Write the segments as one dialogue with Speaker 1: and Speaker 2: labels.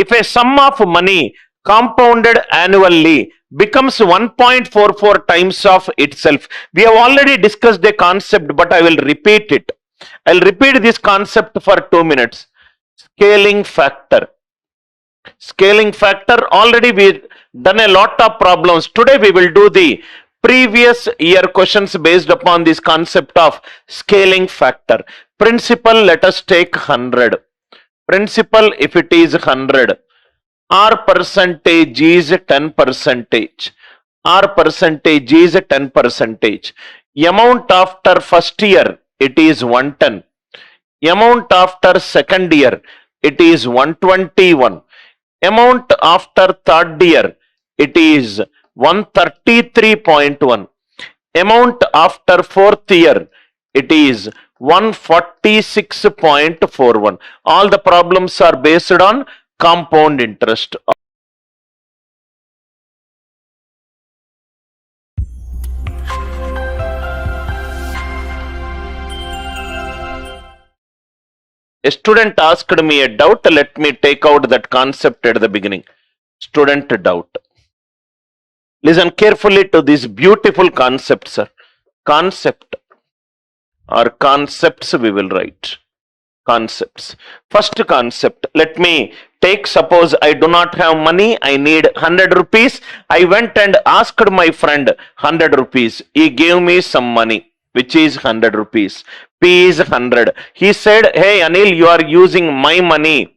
Speaker 1: if a sum of money compounded annually becomes 1.44 times of itself. We have already discussed the concept, but I will repeat it. I'll repeat this concept for 2 minutes. Scaling factor. Scaling factor, already we done a lot of problems. Today we will do the previous year questions based upon this concept of scaling factor. Principal, let us take 100. Principal, if it is 100, R percentage is 10 percentage. R percentage is 10 percentage. Amount after first year, it is 110. Amount after second year, it is 121. Amount after third year, it is 133.1. Amount after fourth year, it is 146.41. All the problems are based on compound interest. A student asked me a doubt. Let me take out that concept at the beginning. Student doubt. Listen carefully to this beautiful concept, sir. Concept or concepts we will write. Concepts. First concept. Let me take, suppose I do not have money. I need 100 rupees. I went and asked my friend 100 rupees. He gave me some money, which is 100 rupees. P is 100. He said, hey Anil, you are using my money,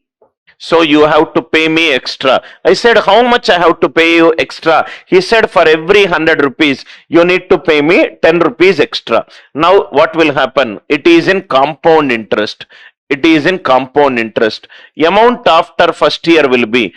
Speaker 1: so you have to pay me extra. I said, how much I have to pay you extra? He said, for every 100 rupees, you need to pay me 10 rupees extra. Now what will happen? It is in compound interest. It is in compound interest. Amount after first year will be,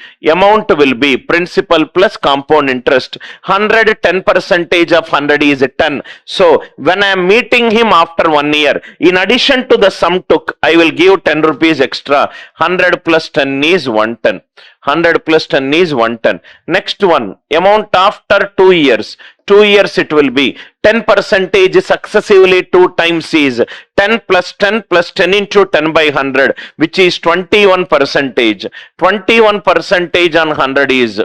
Speaker 1: principal plus compound interest. 100, 10 percentage of 100 is 10. So when I am meeting him after 1 year, in addition to the sum took, I will give 10 rupees extra. 100 plus 10 is 110. 100 plus 10 is 110. Next one, amount after 2 years. 2 years it will be 10 percentage successively 2 times is 10 plus 10 plus 10 into 10 by 100, which is 21 percentage. 21 percentage on 100 is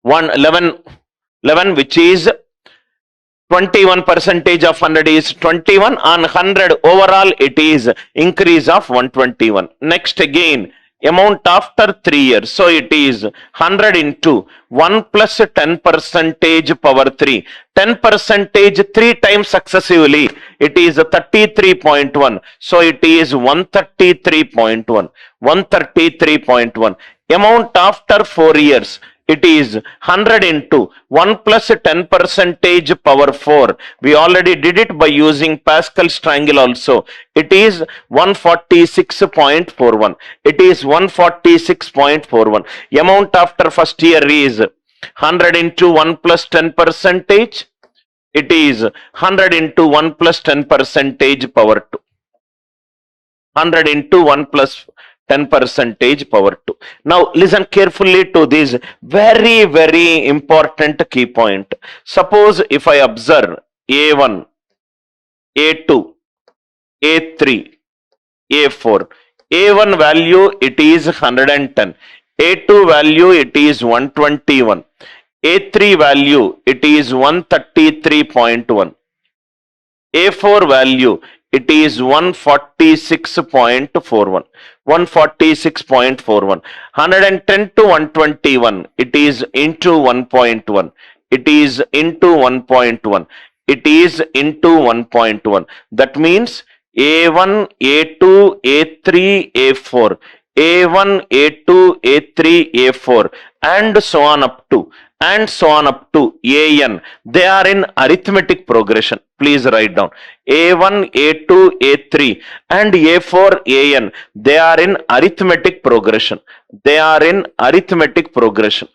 Speaker 1: 11, which is 21 percentage of 100 is 21. On 100 overall it is increase of 121. Next again, amount after 3 years. So it is 100 into 1 plus 10 percentage power 3. 10 percentage 3 times successively. It is 33.1. So it is 133.1. 133.1. Amount after 4 years. It is 100 into 1 plus 10 percentage power 4. We already did it by using Pascal's triangle also. It is 146.41. It is 146.41. Amount after first year is 100 into 1 plus 10 percentage. It is 100 into 1 plus 10 percentage power 2. 100 into 1 plus 10 percentage power 2. Now listen carefully to this very, very important key point. Suppose if I observe A1, A2, A3, A4. A1 value it is 110. A2 value it is 121. A3 value it is 133.1. A4 value it is 146.41. 146.41. 110 to 121. It is into 1.1. It is into 1.1. It is into 1.1. That means A1, A2, A3, A4. A1, A2, A3, A4 and so on up to AN. They are in arithmetic progression. Please write down A1, A2, A3 and A4, AN. They are in arithmetic progression. They are in arithmetic progression.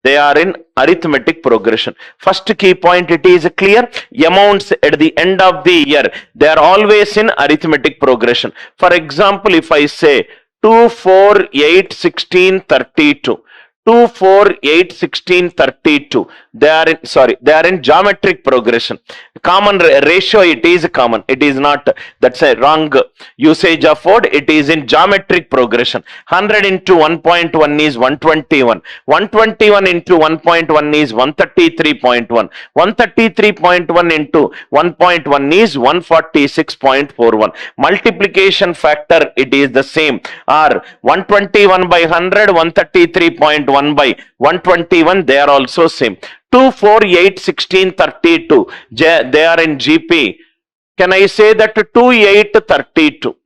Speaker 1: They are in arithmetic progression. First key point, it is clear. Amounts at the end of the year, they are always in arithmetic progression. For example, if I say 2, 4, 8, 16, 32. 2, 4, 8, 16, 32. They are in geometric progression. Common ratio, it is common. It is not, that's a wrong usage of word. It is in geometric progression. 100 into 1.1 is 121. 121 into 1.1 is 133.1. 133.1 into 1.1 is 146.41. Multiplication factor, it is the same. Or 121 by 100, 133.1 by 121, they are also same. 2, 4, 8, 16, 32, they are in GP. Can I say that 2, 8, 32?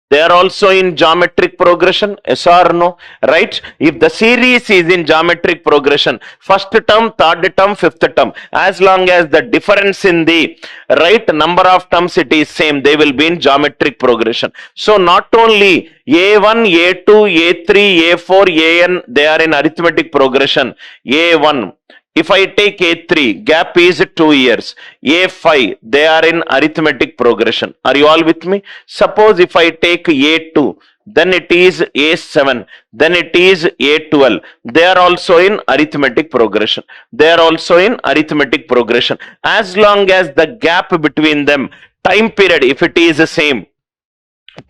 Speaker 1: They are also in geometric progression, yes or no? Right? If the series is in geometric progression, first term, third term, fifth term, as long as the difference in the right number of terms it is same, they will be in geometric progression. So not only A1, A2, A3, A4, AN, they are in arithmetic progression. A1, if I take A3, gap is 2 years. A5, they are in arithmetic progression. Are you all with me? Suppose if I take A2, then it is A7, then it is A12. They are also in arithmetic progression. They are also in arithmetic progression. As long as the gap between them, time period, if it is the same,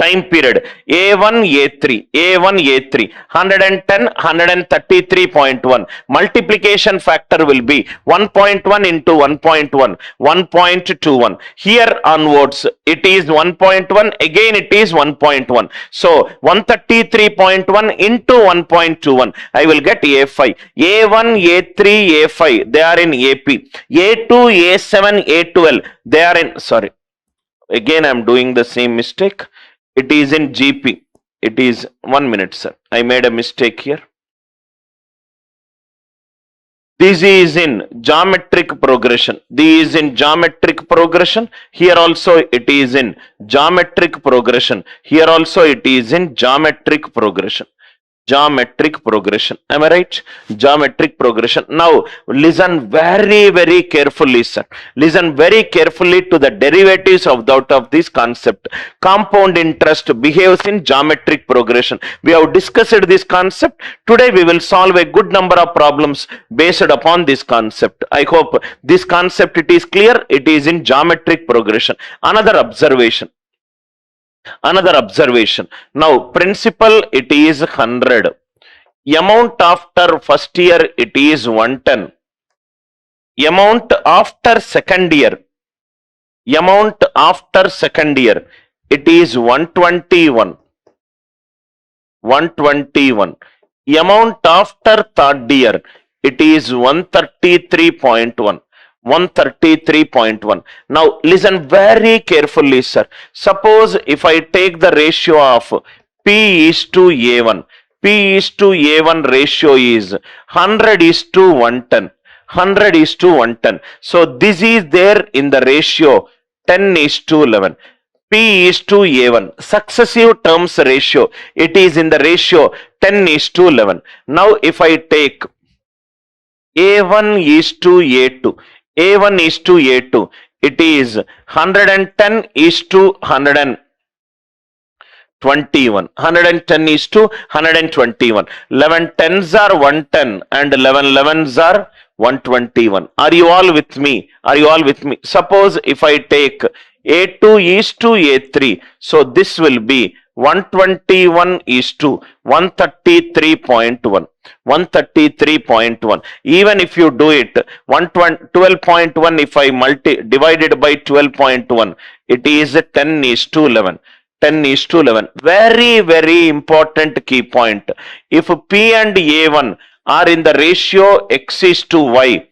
Speaker 1: time period A1 A3 A1 A3 110 133.1, multiplication factor will be 1.1 into 1.1 1.21. Here onwards it is 1.1, again it is 1.1, so 133.1 into 1.21, I will get A5. A1 A3 A5, they are in AP. A2 A7 A12, they are in, sorry, again I am doing the same mistake. It is in GP. It is 1 minute, sir. I made a mistake here. This is in geometric progression. This is in geometric progression. Here also it is in geometric progression. Here also it is in geometric progression. Geometric progression. Am I right? Geometric progression. Now listen very, very carefully, sir. Listen very carefully to the derivatives of this concept. Compound interest behaves in geometric progression. We have discussed this concept. Today we will solve a good number of problems based upon this concept. I hope this concept, it is clear. It is in geometric progression. Another observation. Now principal, it is 100. Amount after first year, it is 110. Amount after second year, it is 121. 121. Amount after third year, it is 133.1. 133.1. Now listen very carefully, sir. Suppose if I take the ratio of P is to A1. P is to A1 ratio is 100 is to 110. 100 is to 110. So this is there in the ratio 10 is to 11. P is to A1. Successive terms ratio, it is in the ratio 10 is to 11. Now if I take A1 is to A2. A1 is to A2, it is 110 is to 121. 110 is to 121. 11 tens are 110 and 11 11s are 121. Are you all with me? Are you all with me? Suppose if I take A2 is to A3, so this will be 121 is to 133.1. 133.1. Even if you do it 12.1, if I divided by 12.1, it is 10 is to 11. 10 is to 11. Very, very important key point. If P and A1 are in the ratio X is to Y,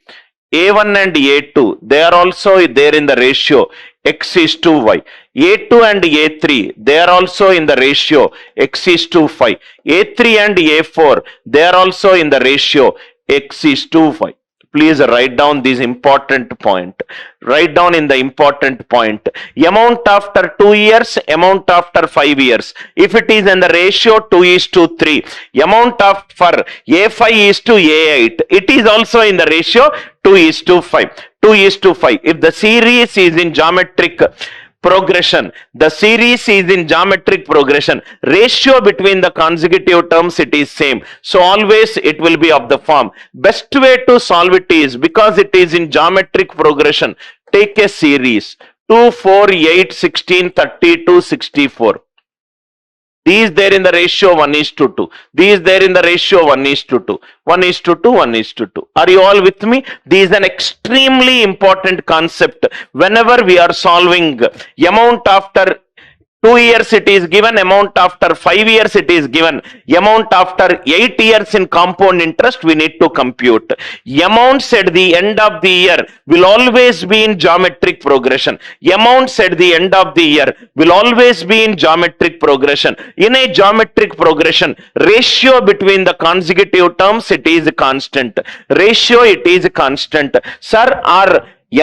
Speaker 1: A1 and A2, they are also there in the ratio X is to Y. A2 and A3, they are also in the ratio X is to 5. A3 and A4, they are also in the ratio X is to 5. Please write down this important point. Write down in the important point. Amount after 2 years, amount after 5 years. If it is in the ratio 2 is to 3, amount of for A5 is to A8, it is also in the ratio 2 is to 5. 2 is to 5. If the series is in geometric progression. The series is in geometric progression. Ratio between the consecutive terms, it is same. So always it will be of the form. Best way to solve it is, because it is in geometric progression, take a series 2, 4, 8, 16, 32, 64. These there in the ratio 1 is to 2. These there in the ratio 1 is to 2. 1 is to 2, 1 is to 2. Are you all with me? This is an extremely important concept. Whenever we are solving amount after 2 years it is given, amount after 5 years it is given, amount after 8 years in compound interest we need to compute. Amounts at the end of the year will always be in geometric progression. Amounts at the end of the year will always be in geometric progression. In a geometric progression, ratio between the consecutive terms, it is constant. Ratio, it is constant. Sir, are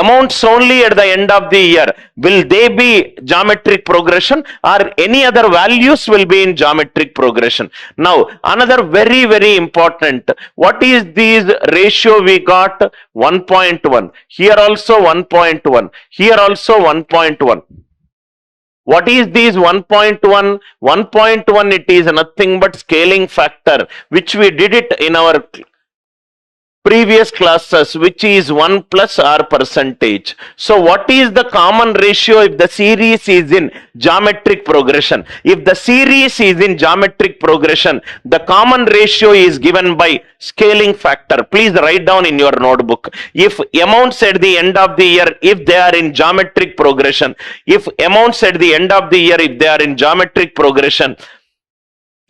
Speaker 1: amounts only at the end of the year, will they be geometric progression, or any other values will be in geometric progression? Now, another very important, what is this ratio we got? 1.1. Here also 1.1. Here also 1.1. What is this 1.1? 1.1, it is nothing but scaling factor, which we did it in our previous classes, which is 1 plus r percentage. So what is the common ratio if the series is in geometric progression? If the series is in geometric progression, the common ratio is given by scaling factor. Please write down in your notebook. If amounts at the end of the year, if they are in geometric progression, if amounts at the end of the year, if they are in geometric progression,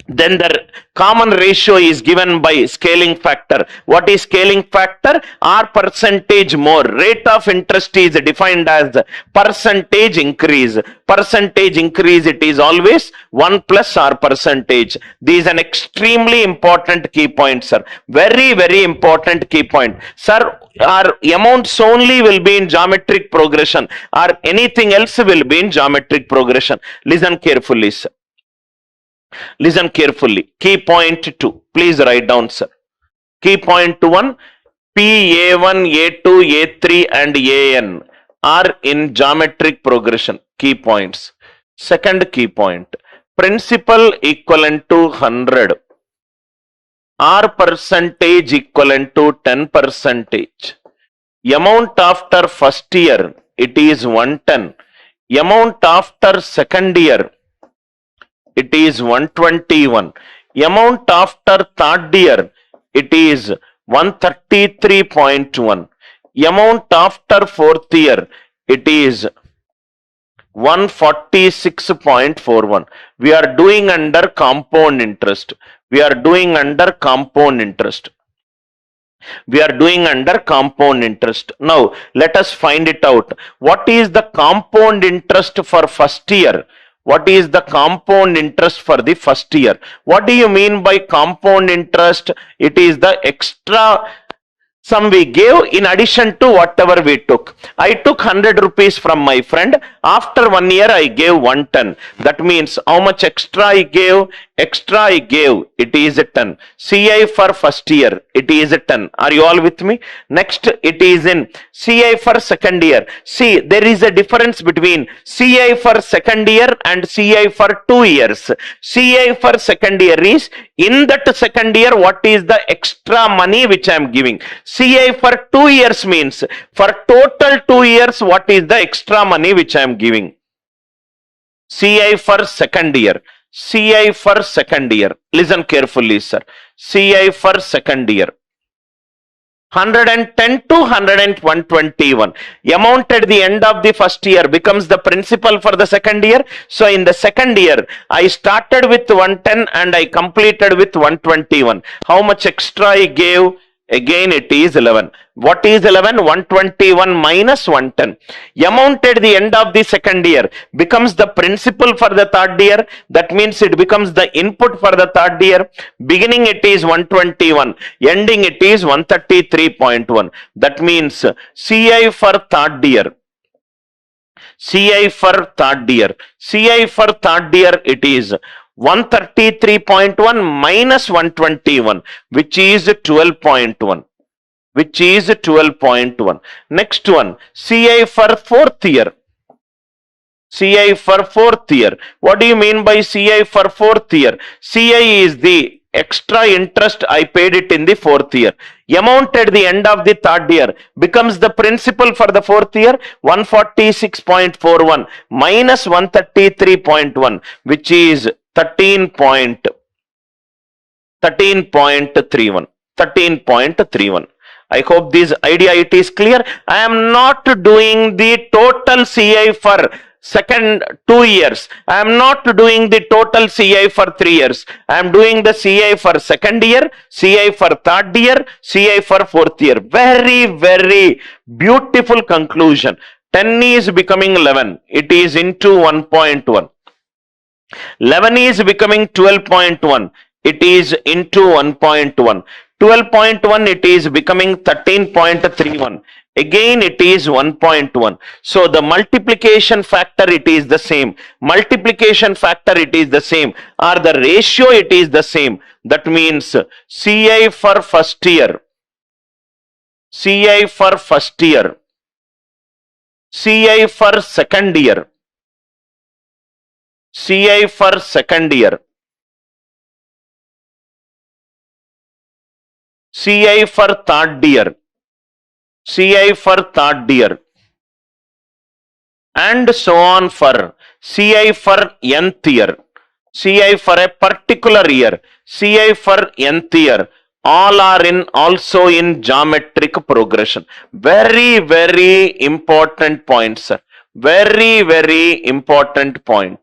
Speaker 1: then the common ratio is given by scaling factor. What is scaling factor? R percentage more. Rate of interest is defined as percentage increase. Percentage increase, it is always 1 plus R percentage. This is an extremely important key point, sir. Very important key point. Sir, our amounts only will be in geometric progression, or anything else will be in geometric progression? Listen carefully, sir. Listen carefully. Key point 2. Please write down, sir. Key point 1. P, A1, A2, A3 and AN are in geometric progression. Key points. Second key point. Principal equivalent to 100. R percentage equivalent to 10 percentage. Amount after first year, it is 110. Amount after second year, it is 121. Amount after third year, it is 133.1. Amount after fourth year, it is 146.41. We are doing under compound interest. We are doing under compound interest. We are doing under compound interest. Now, let us find it out. What is the compound interest for first year? What is the compound interest for the first year? What do you mean by compound interest? It is the extra sum we gave in addition to whatever we took. I took 100 rupees from my friend. After 1 year, I gave 110. That means how much extra I gave? Extra I gave, it is a 10. CI for first year, it is a 10. Are you all with me? Next, it is in CI for second year. See, there is a difference between CI for second year and CI for 2 years. CI for second year is, in that second year, what is the extra money which I am giving? CI for 2 years means, for total 2 years, what is the extra money which I am giving? CI for second year. CI for second year. Listen carefully, sir. CI for second year. 110 to 121. Amount at the end of the first year becomes the principal for the second year. So in the second year, I started with 110 and I completed with 121. How much extra I gave? Again, it is 11. What is 11? 121 minus 110. Amount at the end of the second year becomes the principal for the third year. That means it becomes the input for the third year. Beginning it is 121. Ending it is 133.1. That means CI for third year. CI for third year. CI for third year, it is 133.1 minus 121, which is 12.1. Which is 12.1. Next one, CI for fourth year. CI for fourth year. What do you mean by CI for fourth year? CI is the extra interest I paid it in the fourth year. Amount at the end of the third year becomes the principal for the fourth year, 146.41 minus 133.1, which is 13.31. I hope this idea it is clear. I am not doing the total CI for second 2 years. I am not doing the total CI for 3 years. I am doing the CI for second year, CI for third year, CI for fourth year. Very, very beautiful conclusion. 10 is becoming 11. It is into 1.1. 11 is becoming 12.1. It is into 1.1. 12.1 it is becoming 13.31. Again it is 1.1. So the multiplication factor it is the same. Multiplication factor it is the same. Or the ratio it is the same. That means CI for first year. CI for first year. CI for second year. CI for second year. CI for third year. CI for third year. And so on for CI for nth year. CI for a particular year. CI for nth year. All are also in geometric progression. Very, very important point, sir. Very, very important point.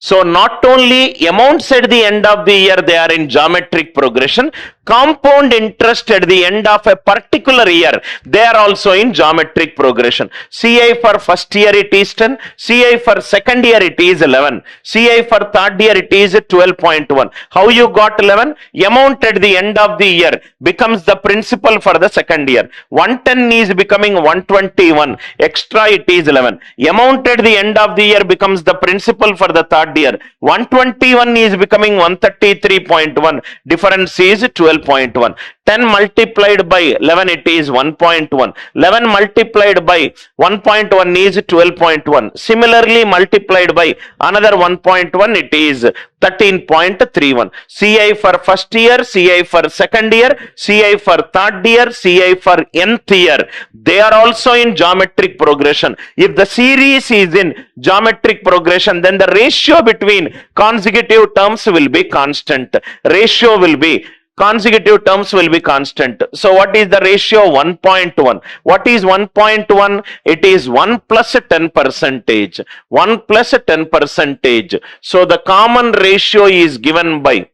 Speaker 1: So not only amounts at the end of the year they are in geometric progression, compound interest at the end of a particular year they are also in geometric progression. CI for first year it is 10, CI for second year it is 11, CI for third year it is 12.1. How you got 11? Amount at the end of the year becomes the principal for the second year. 110 is becoming 121, extra it is 11. Amount at the end of the year becomes the principal for the third year. 121 is becoming 133.1, difference is 12.1. 10 multiplied by 11 it is 1.1. 11 multiplied by 1.1 is 12.1. Similarly multiplied by another 1.1 it is 13.31. CI for first year, CI for second year, CI for third year, CI for nth year. They are also in geometric progression. If the series is in geometric progression, then the ratio between consecutive terms will be constant. Ratio will be consecutive terms will be constant. So what is the ratio? 1.1. What is 1.1? It is 1 plus 10 percentage. 1 plus 10 percentage. So the common ratio is given by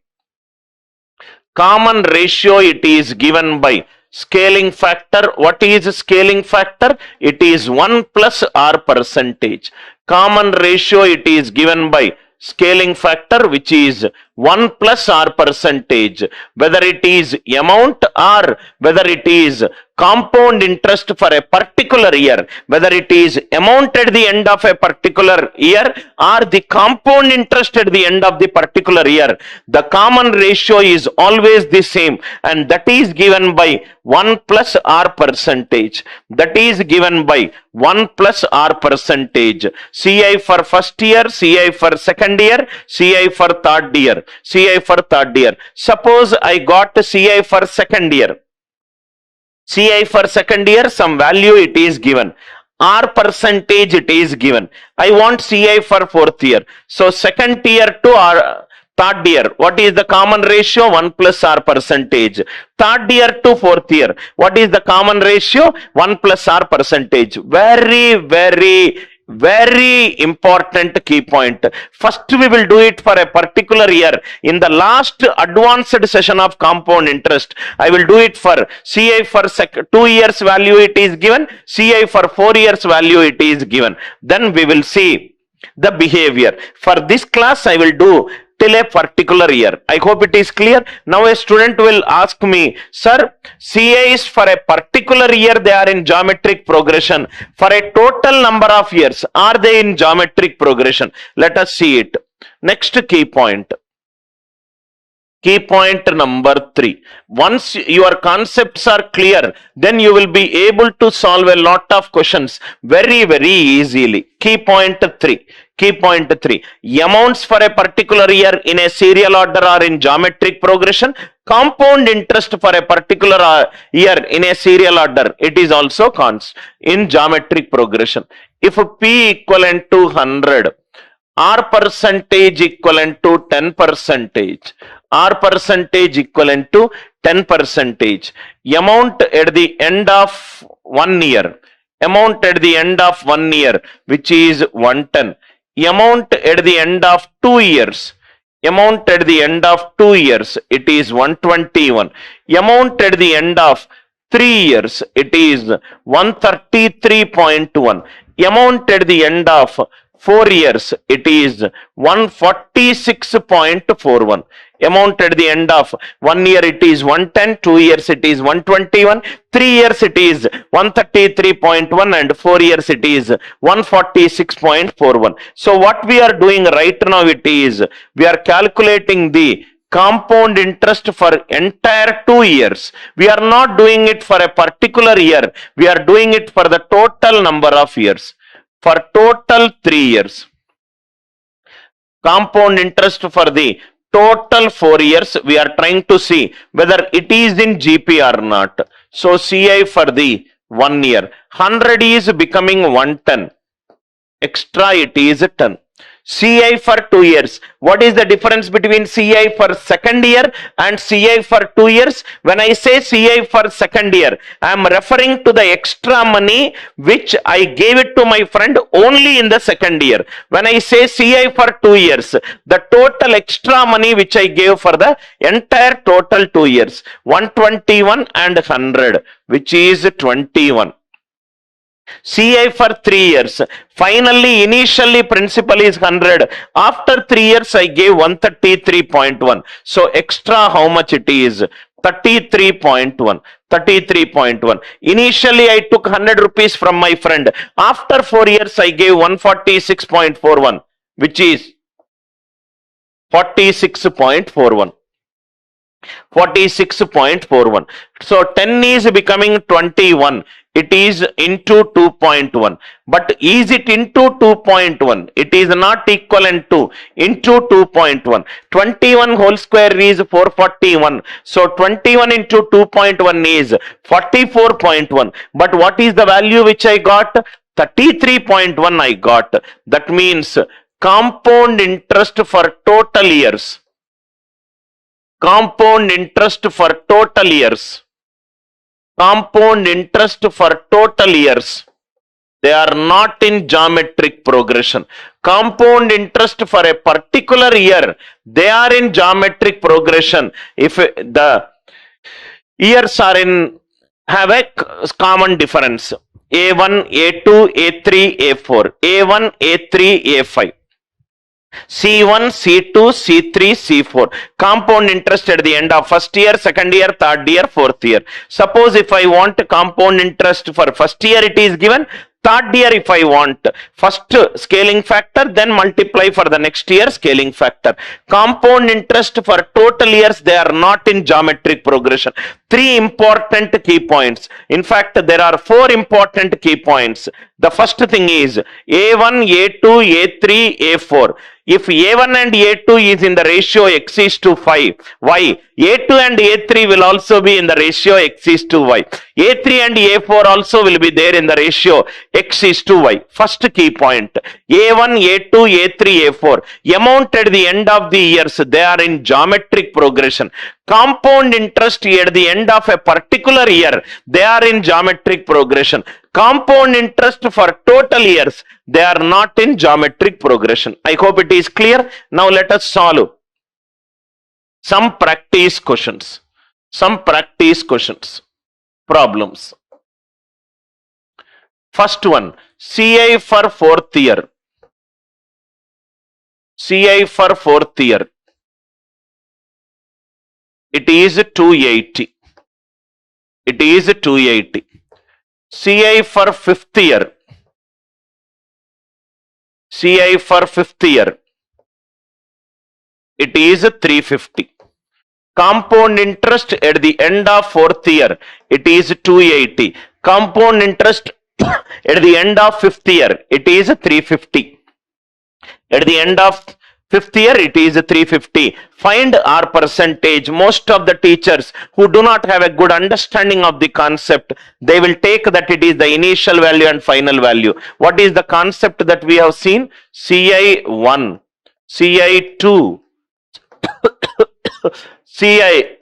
Speaker 1: scaling factor. What is scaling factor? It is 1 plus r percentage. Common ratio it is given by scaling factor, which is 1 plus r percentage. Whether it is amount or whether it is compound interest for a particular year, whether it is amount at the end of a particular year or the compound interest at the end of the particular year, the common ratio is always the same, and that is given by 1 plus r percentage. That is given by 1 plus r percentage. CI for first year, CI for second year, CI for third year. CI for third year. Suppose I got CI for second year. CI for second year, some value it is given. R percentage it is given. I want CI for fourth year. So second year to R, third year, what is the common ratio? 1 plus r percentage. Third year to fourth year, what is the common ratio? 1 plus r percentage. Very, very, very important key point. First we will do it for a particular year. In the last advanced session of compound interest, I will do it for CI for 2 years value it is given, CI for 4 years value it is given. Then we will see the behavior. For this class I will do till a particular year. I hope it is clear. Now a student will ask me, sir, CIs for a particular year they are in geometric progression. For a total number of years, are they in geometric progression? Let us see it. Next key point. Key point number 3. Once your concepts are clear, then you will be able to solve a lot of questions very, very easily. Key point 3. Key point 3. Amounts for a particular year in a serial order or in geometric progression. Compound interest for a particular year in a serial order. It is also in geometric progression. If P equivalent to 100, R percentage equivalent to 10 percentage. R percentage equivalent to 10 percentage. Amount at the end of 1 year. Amount at the end of 1 year, which is 110. Amount at the end of 2 years. Amount at the end of 2 years, it is 121. Amount at the end of 3 years, it is 133.1. Amount at the end of 4 years, it is 146.41. Amount at the end of 1 year, it is 110, 2 years, it is 121, 3 years, it is 133.1, and 4 years, it is 146.41. So what we are doing right now, it is, we are calculating the compound interest for entire 2 years. We are not doing it for a particular year. We are doing it for the total number of years. For total 3 years. Compound interest for the total 4 years, we are trying to see whether it is in GP or not. So CI for the 1 year. 100 is becoming 110. Extra it is 10. CI for 2 years. What is the difference between CI for second year and CI for 2 years? When I say CI for second year, I am referring to the extra money which I gave it to my friend only in the second year. When I say CI for 2 years, the total extra money which I gave for the entire total 2 years, 121 and 100, which is 21. CI for 3 years. Finally, initially principal is 100. After 3 years, I gave 133.1. So extra how much it is? 33.1. 33.1. Initially, I took 100 rupees from my friend. After 4 years, I gave 146.41, which is 46.41. 46.41. So 10 is becoming 21. It is into 2.1. But is it into 2.1? It is not equivalent to into 2.1. 21 whole square is 441. So 21 into 2.1 is 44.1. But what is the value which I got? 33.1 I got. That means compound interest for total years. Compound interest for total years. Compound interest for total years. They are not in geometric progression. Compound interest for a particular year, they are in geometric progression. If the years are in, have a common difference. A1, A2, A3, A4. A1, A3, A5. C1, C2, C3, C4. Compound interest at the end of first year, second year, third year, fourth year. Suppose if I want compound interest for first year, it is given. Third year, if I want first scaling factor, then multiply for the next year scaling factor. Compound interest for total years, they are not in geometric progression. 3 important key points. In fact, there are 4 important key points. The first thing is A1, A2, A3, A4. If A1 and A2 is in the ratio x is to 5, why? A2 and A3 will also be in the ratio x is to y. A3 and A4 also will be there in the ratio x is to y. First key point. A1, A2, A3, A4. Amount at the end of the years, they are in geometric progression. Compound interest at the end of a particular year, they are in geometric progression. Compound interest for total years, they are not in geometric progression. I hope it is clear. Now let us solve some practice questions. Some practice questions. Problems. First one, CI for 4th year. CI for 4th year. It is 280. It is 280. CI for 5th year. CI for 5th year. It is 350. Compound interest at the end of fourth year, it is 280. Compound interest at the end of fifth year, it is 350. At the end of fifth year, it is 350. Find R percentage. Most of the teachers who do not have a good understanding of the concept, they will take that it is the initial value and final value. What is the concept that we have seen? CI1, CI2, CI4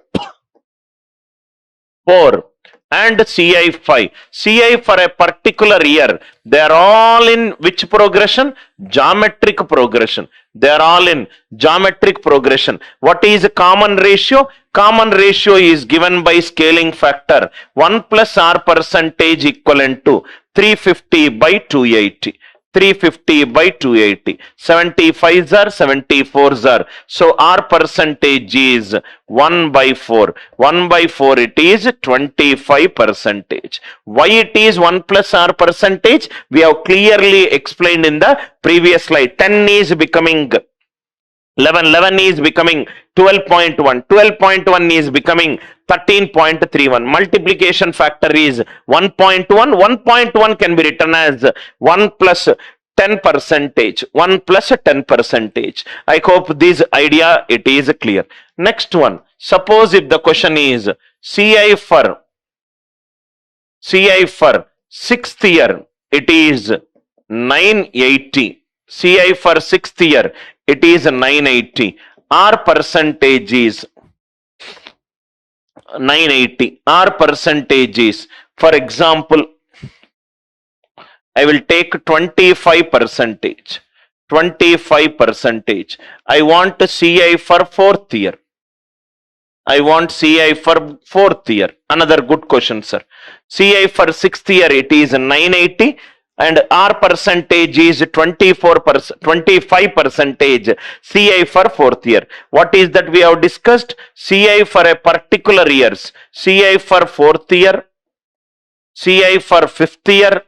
Speaker 1: and CI5. CI for a particular year, they are all in which progression? Geometric progression. They are all in geometric progression. What is a common ratio? Common ratio is given by scaling factor 1 plus R percentage equivalent to 350 by 280. 350 by 280. 75s are 74s are. So R percentage is 1 by 4. 1 by 4 it is 25 percentage. Why it is 1 plus R percentage? We have clearly explained in the previous slide. 10 is becoming 11, 11 is becoming 12.1, 12.1 is becoming 13.31. Multiplication factor is 1.1, 1.1 can be written as 1 plus 10 percentage, 1 plus 10 percentage. I hope this idea it is clear. Next one, suppose if the question is CI for 6th year, it is 980. CI for 6th year, it is 980. R percentage is 980. R percentage is, for example, I will take 25 percentage. 25 percentage. I want CI for 4th year. I want CI for 4th year. Another good question, sir. CI for 6th year, it is 980. And R percentage is 25 percentage. CI for 4th year. What is that we have discussed? CI for a particular years. CI for 4th year, CI for 5th year,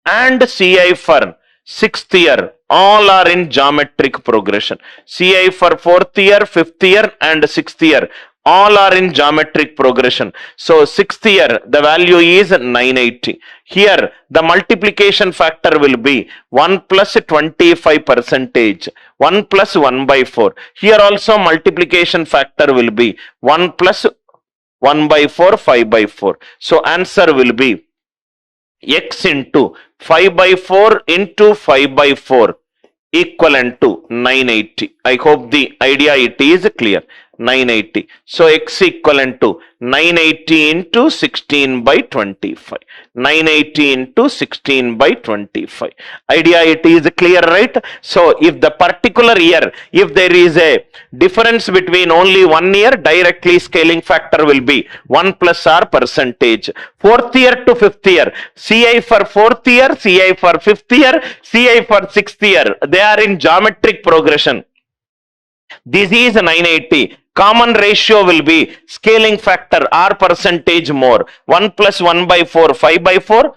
Speaker 1: and CI for 6th year. All are in geometric progression. CI for 4th year, 5th year, and 6th year. All are in geometric progression. So 6th year, the value is 980. Here, the multiplication factor will be 1 plus 25 percentage. 1 plus 1 by 4. Here also multiplication factor will be 1 plus 1 by 4, 5 by 4. So answer will be x into 5 by 4 into 5 by 4 equivalent to 980. I hope the idea it is clear. 980. So x equivalent to 980 into 16 by 25. 980 into 16 by 25. Idea it is clear, right? So if the particular year, if there is a difference between only 1 year, directly scaling factor will be 1 plus R percentage. 4th year to 5th year. CI for 4th year, CI for 5th year, CI for 6th year. They are in geometric progression. This is 980. Common ratio will be scaling factor R percentage more. 1 plus 1 by 4, 5 by 4.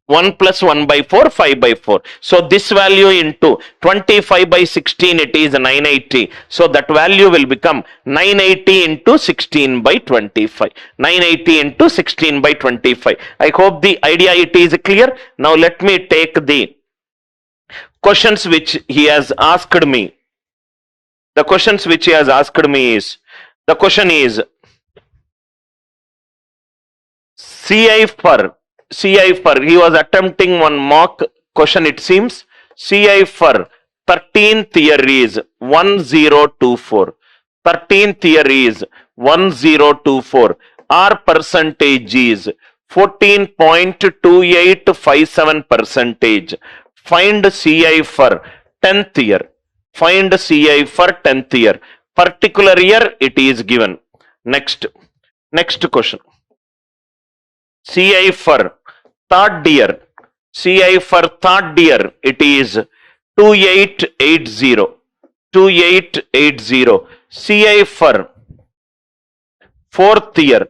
Speaker 1: 1 plus 1 by 4, 5 by 4. So this value into 25 by 16, it is 980. So that value will become 980 into 16 by 25. 980 into 16 by 25. I hope the idea it is clear. Now let me take the questions which he has asked me. The questions which he has asked me is, the question is CI for, he was attempting one mock question it seems. CI for 13th year is 1024. 13th year is 1024. R percentage is 14.2857 percentage. Find CI for 10th year. Find CI for 10th year. Particular year it is given. Next question. CI for third year. CI for third year it is 2880. 2880. CI for fourth year.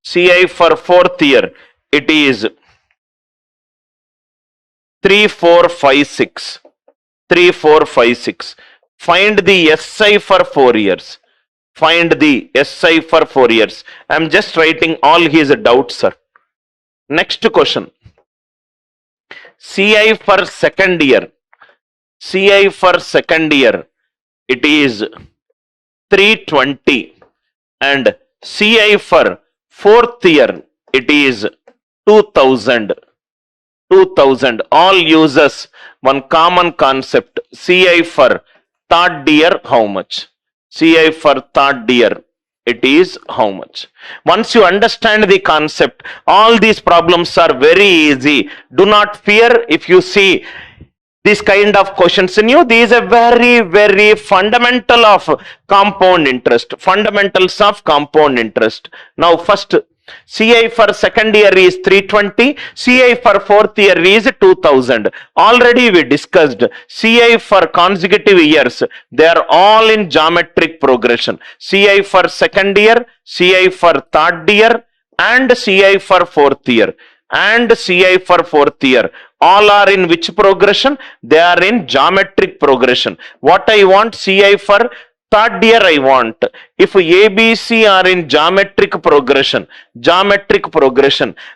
Speaker 1: CI for fourth year it is 3456. 3456. Find the SI for 4 years. Find the SI for 4 years. I am just writing all his doubts, sir. Next question. CI for second year. CI for second year, it is 320, and CI for fourth year, it is 2000. 2000. All uses one common concept. CI for third year, how much? CI for third year, it is how much? Once you understand the concept, all these problems are very easy. Do not fear if you see this kind of questions in you. These are very, very fundamental of compound interest. Fundamentals of compound interest. Now first, CI for second year is 320, CI for fourth year is 2000. Already we discussed CI for consecutive years, they are all in geometric progression. CI for second year, CI for third year, and CI for fourth year, and CI for fourth year. All are in which progression? They are in geometric progression. What I want? CI for third year I want. If ABC are in geometric progression,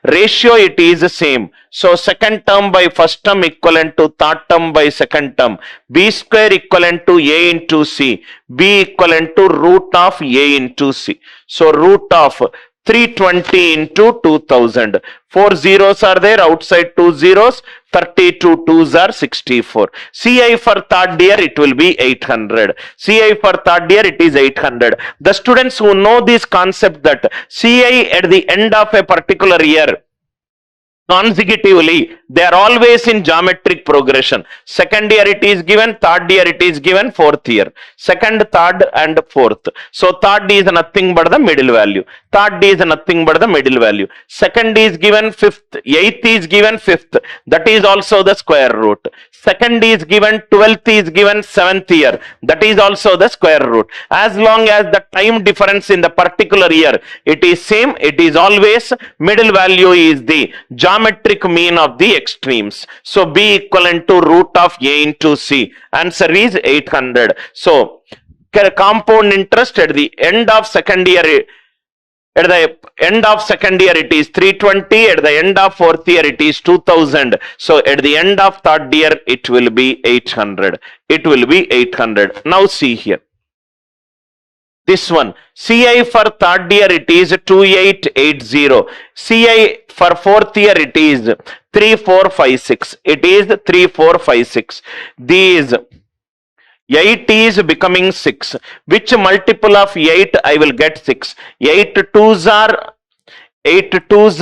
Speaker 1: ratio it is the same. So second term by first term equivalent to third term by second term. B square equivalent to A into C. B equivalent to root of A into C. So root of 320 into 2000. 4 zeros are there, outside 2 zeros, 32 2s are 64. CI for third year, it will be 800. CI for third year, it is 800. The students who know this concept that CI at the end of a particular year, consecutively, they are always in geometric progression. Second year it is given, third year it is given, fourth year. Second, third and fourth. So third is nothing but the middle value. Third is nothing but the middle value. Second is given fifth, eighth is given fifth. That is also the square root. Second is given, 12th is given, seventh year. That is also the square root. As long as the time difference in the particular year, it is same, it is always middle value is the geometric mean of the extremes. So B equivalent to root of A into C. Answer is 800. So compound interest at the end of second year, at the end of second year it is 320, at the end of fourth year it is 2000. So at the end of third year it will be 800. It will be 800. Now see here. This one, CI for third year it is 2880. CI for fourth year it is 3456. It is 3456. These 8 is becoming 6. Which multiple of 8 I will get 6? 8 2s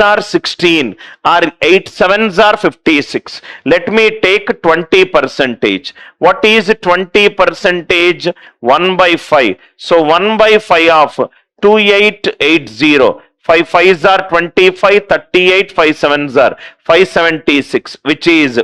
Speaker 1: are 16, or 8 7s are 56. Let me take 20%. What is 20%? 1 by 5. So 1 by 5 of 2880. 5 5s are 25, 38, 5 7s are 576, which is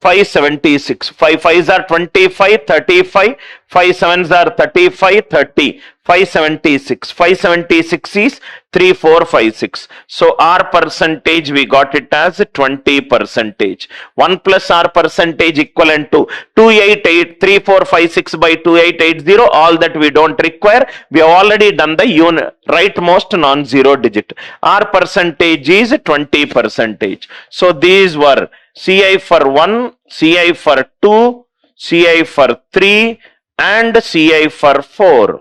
Speaker 1: 576. 5 5s are 25, 35, 5 7s are 35, 30, 576. 576 is 3456. So R percentage we got it as 20%. 1 plus R percentage equivalent to 288, 3456 by 2880. All that we don't require. We have already done the rightmost non-zero digit. R percentage is 20%. So these were CI for 1, CI for 2, CI for 3, and CI for 4.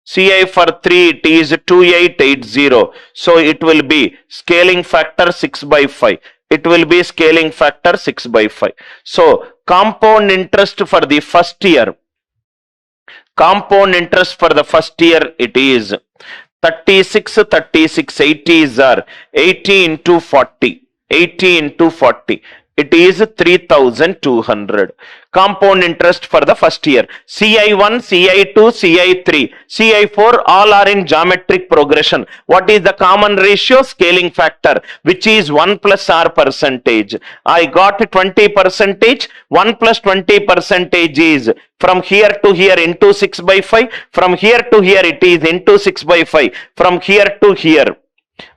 Speaker 1: CI for 3 it is 2880. So it will be scaling factor 6 by 5. It will be scaling factor 6 by 5. So compound interest for the first year. Compound interest for the first year it is 36, 36, 80s are 80 into 40. 80 into 40. It is 3200. Compound interest for the first year. CI1, CI2, CI3, CI4 all are in geometric progression. What is the common ratio? Scaling factor, which is 1 plus R percentage. I got 20%. 1 plus 20% is from here to here into 6 by 5. From here to here it is into 6 by 5. From here to here.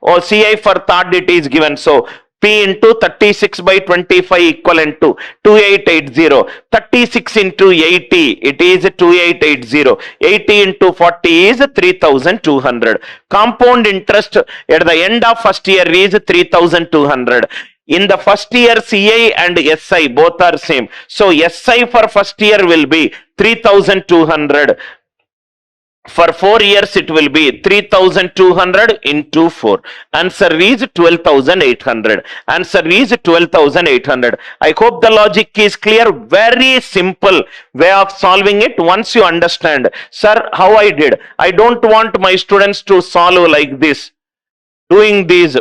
Speaker 1: Or CI for third it is given. So P into 36 by 25 equivalent to 2880. 36 into 80, it is 2880. 80 into 40 is 3200. Compound interest at the end of first year is 3200. In the first year, CI and SI both are same. So SI for first year will be 3200. For 4 years, it will be 3200 into 4. Answer is 12,800. Answer is 12,800. I hope the logic is clear. Very simple way of solving it once you understand. Sir, how I did? I don't want my students to solve like this. Doing these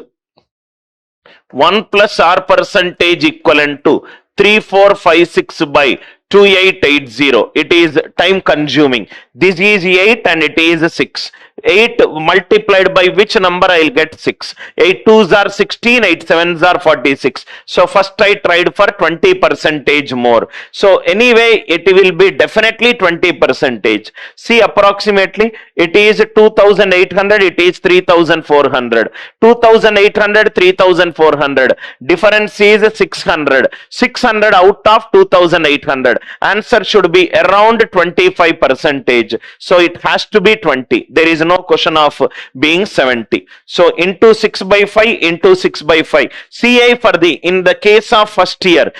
Speaker 1: 1 plus R percentage equivalent to 3456 by 2880. It is time consuming. This is 8 and it is 6. 8 multiplied by which number I will get 6. 8 2s are 16, 8 7s are 46. So first I tried for 20% more. So anyway, it will be definitely 20%. See, approximately it is 2800, it is 3400. 2800, 3400. Difference is 600. 600 out of 2800. Answer should be around 25%. So it has to be 20. There is no question of being 70. So into 6 by 5 into 6 by 5. CI for the, in the case of first year,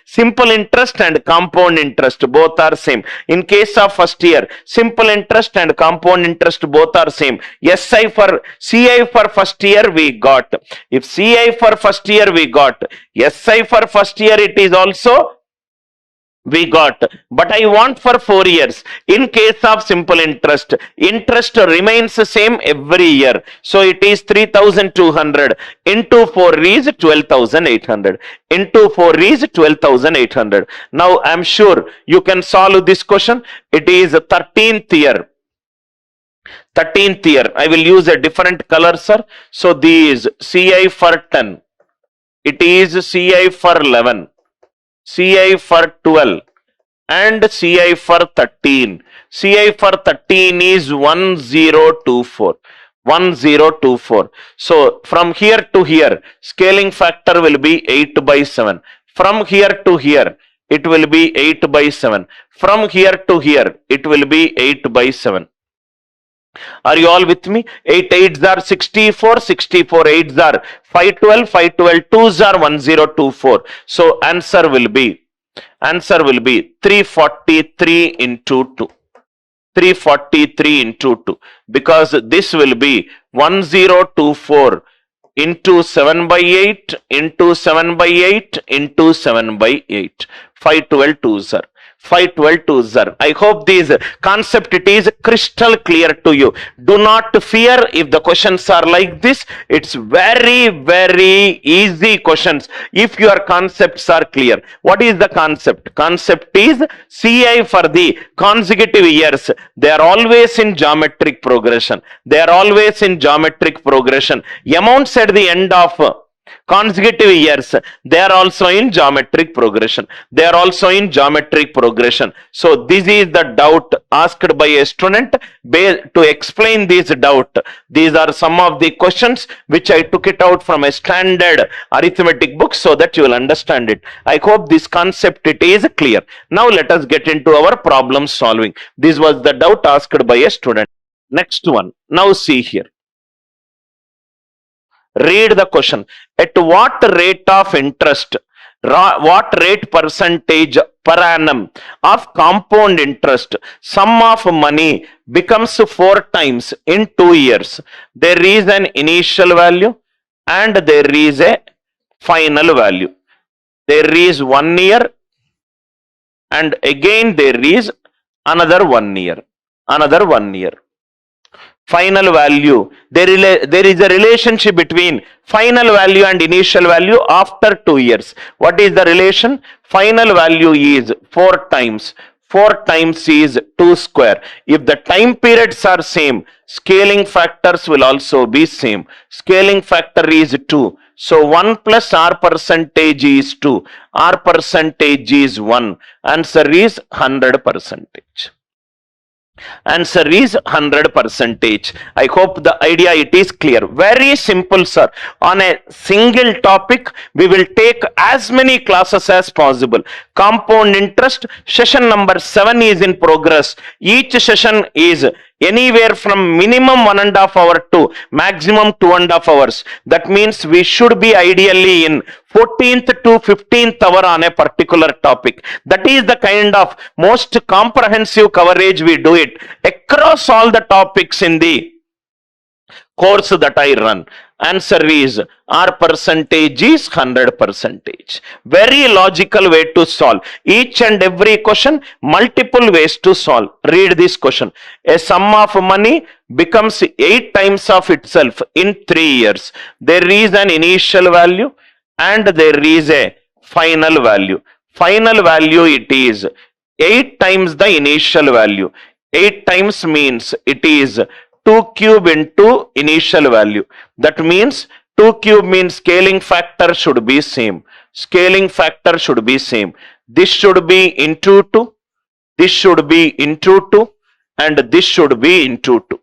Speaker 1: simple interest and compound interest both are same. In case of first year, simple interest and compound interest both are same. CI for first year we got. If CI for first year we got, SI for first year it is also we got, but I want for 4 years. In case of simple interest, interest remains the same every year. So it is 3200 into 4 is 12,800. Into 4 is 12,800. Now I am sure you can solve this question. It is 13th year. 13th year. I will use a different color, sir. So these CI for 10. It is CI for 11. CI for 12 and CI for 13. CI for 13 is 1024. 1024. So from here to here, scaling factor will be 8 by 7. From here to here, it will be 8 by 7. From here to here, it will be 8 by 7. Are you all with me? 8 8s are 64, 64 8s are 512, 512 2s are 1024. So answer will be 343 into 2. 343 into 2, because this will be 1024 into 7 by 8 into 7 by 8 into 7 by 8. 512 2s are. 512 2s are. I hope this concept it is crystal clear to you. Do not fear if the questions are like this. It's very, very easy questions if your concepts are clear. What is the concept? Concept is CI for the consecutive years. They are always in geometric progression. They are always in geometric progression. Amounts at the end of consecutive years, they are also in geometric progression. They are also in geometric progression. So this is the doubt asked by a student. To explain this doubt, these are some of the questions which I took it out from a standard arithmetic book so that you will understand it. I hope this concept it is clear. Now let us get into our problem solving. This was the doubt asked by a student. Next one. Now see here. Read the question. At what rate of interest, what rate percentage per annum of compound interest, sum of money becomes 4 times in 2 years? There is an initial value and there is a final value. There is 1 year and again there is another 1 year. Another 1 year. Final value, there is a relationship between final value and initial value after 2 years. What is the relation? Final value is 4 times. 4 times is 2 square. If the time periods are same, scaling factors will also be same. Scaling factor is 2. So 1 plus R percentage is 2. R percentage is 1. Answer is 100%. Answer is 100%. I hope the idea it is clear. Very simple, sir. On a single topic, we will take as many classes as possible. Compound interest, session number 7 is in progress. Each session is anywhere from minimum 1.5 hour to maximum 2.5 hours. That means we should be ideally in 14th to 15th hour on a particular topic. That is the kind of most comprehensive coverage we do it across all the topics in the course that I run. Answer is our percentage is 100%. Very logical way to solve. Each and every question, multiple ways to solve. Read this question. A sum of money becomes 8 times of itself in 3 years. There is an initial value and there is a final value. Final value it is 8 times the initial value. 8 times means it is 2 cube into initial value. That means 2 cube means scaling factor should be same. Scaling factor should be same. This should be into 2. This should be into 2. And this should be into 2.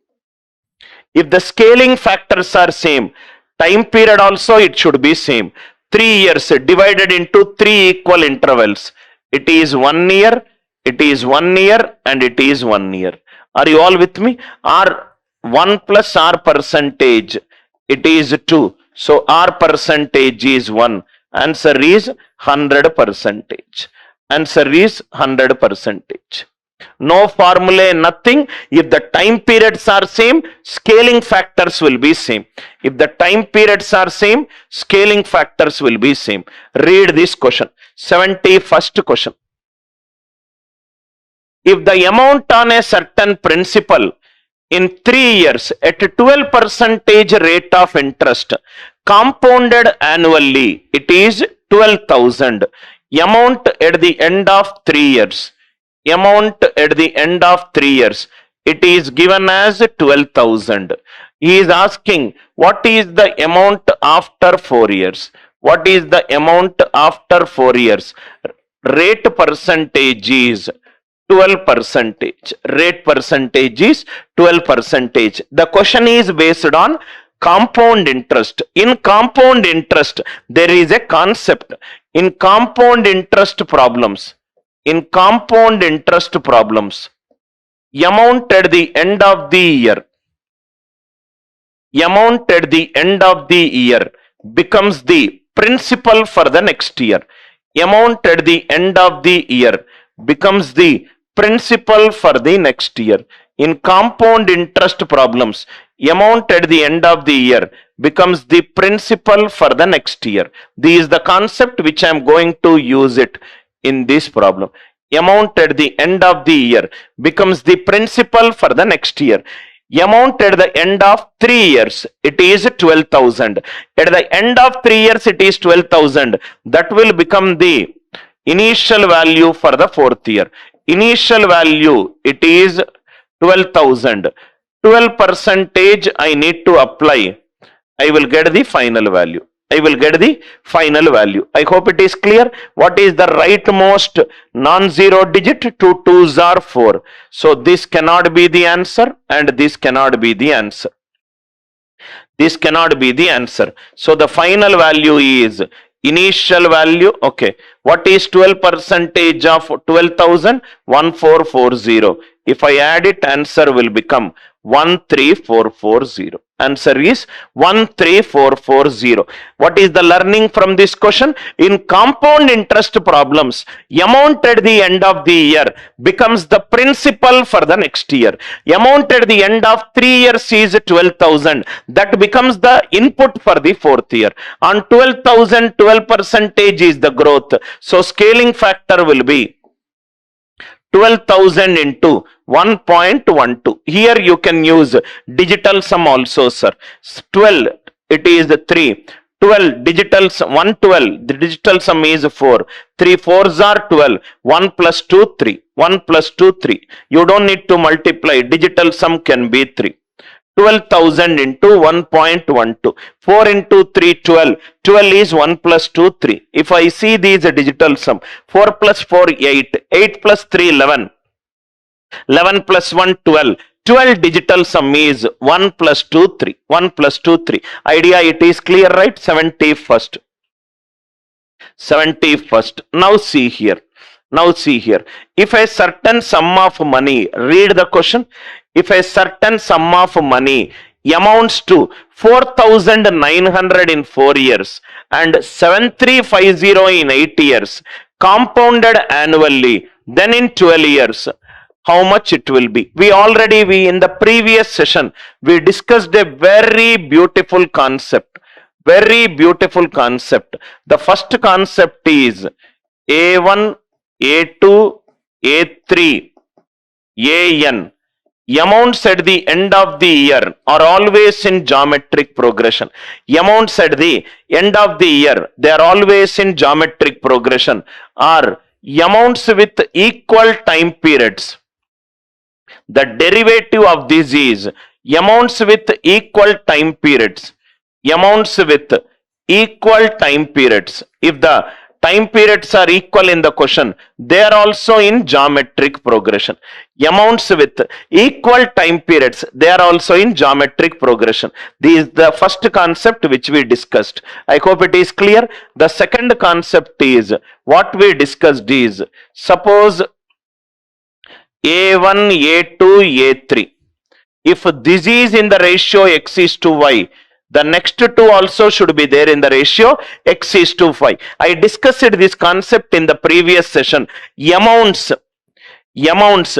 Speaker 1: If the scaling factors are same, time period also it should be same. 3 years divided into 3 equal intervals. It is 1 year, it is 1 year, and it is 1 year. Are you all with me? R 1 plus R percentage, it is 2. So R percentage is 1. Answer is 100%. Answer is 100%. No formula, nothing. If the time periods are same, scaling factors will be same. If the time periods are same, scaling factors will be same. Read this question. 71st question. If the amount on a certain principal in 3 years at 12% rate of interest compounded annually, it is 12,000. Amount at the end of 3 years. Amount at the end of 3 years, it is given as 12,000. He is asking what is the amount after 4 years. What is the amount after 4 years? Rate percentage is 12%. Rate percentage is 12%. The question is based on compound interest. In compound interest, there is a concept. In compound interest problems, amount at the end of the year, becomes the principal for the next year. Amount at the end of the year becomes the principal for the next year. In compound interest problems, amount at the end of the year becomes the principal for the next year. This is the concept which I am going to use it in this problem. Amount at the end of the year becomes the principal for the next year. Amount at the end of 3 years, it is 12,000. At the end of 3 years, it is 12,000. That will become the initial value for the 4th year. Initial value, it is 12,000. 12% I need to apply. I will get the final value. I hope it is clear. What is the rightmost non-zero digit? 2 2s are 4. So this cannot be the answer and this cannot be the answer. So the final value is initial value. Okay. What is 12% of 12,000? 1440. If I add it, answer will become 13440. Answer is 13440. What is the learning from this question? In compound interest problems, amount at the end of the year becomes the principal for the next year. Amount at the end of 3 years is 12,000. That becomes the input for the 4th year. On 12,000, 12% is the growth. So scaling factor will be 12,000 into 1.12. Here you can use digital sum also, sir. 12, it is 3. 12, digital sum, 112. The digital sum is 4. 3 4s are 12. 1 plus 2, 3. 1 plus 2, 3. You don't need to multiply. Digital sum can be 3. 12,000 into 1.12. 4 into 3, 12. 12 is 1 plus 2, 3. If I see these digital sum, 4 plus 4, 8. 8 plus 3, 11. 11 plus 1, 12. 12 digital sum is 1 plus 2, 3. 1 plus 2, 3. Idea it is clear, right? 71st. 71st. Now see here. Now see here. If a certain sum of money, read the question. If a certain sum of money amounts to 4,900 in 4 years and 7,350 in 8 years, compounded annually, then in 12 years, how much it will be? We in the previous session, we discussed a very beautiful concept. Very beautiful concept. The first concept is A1, A2, A3, AN. Amounts at the end of the year are always in geometric progression. Amounts at the end of the year, they are always in geometric progression, are amounts with equal time periods. The derivative of this is amounts with equal time periods. Amounts with equal time periods. If the time periods are equal in the question, they are also in geometric progression. Amounts with equal time periods, they are also in geometric progression. This is the first concept which we discussed. I hope it is clear. The second concept is what we discussed is, suppose A1, A2, A3. If this is in the ratio x is to y, the next two also should be there in the ratio x is to y. I discussed this concept in the previous session. Amount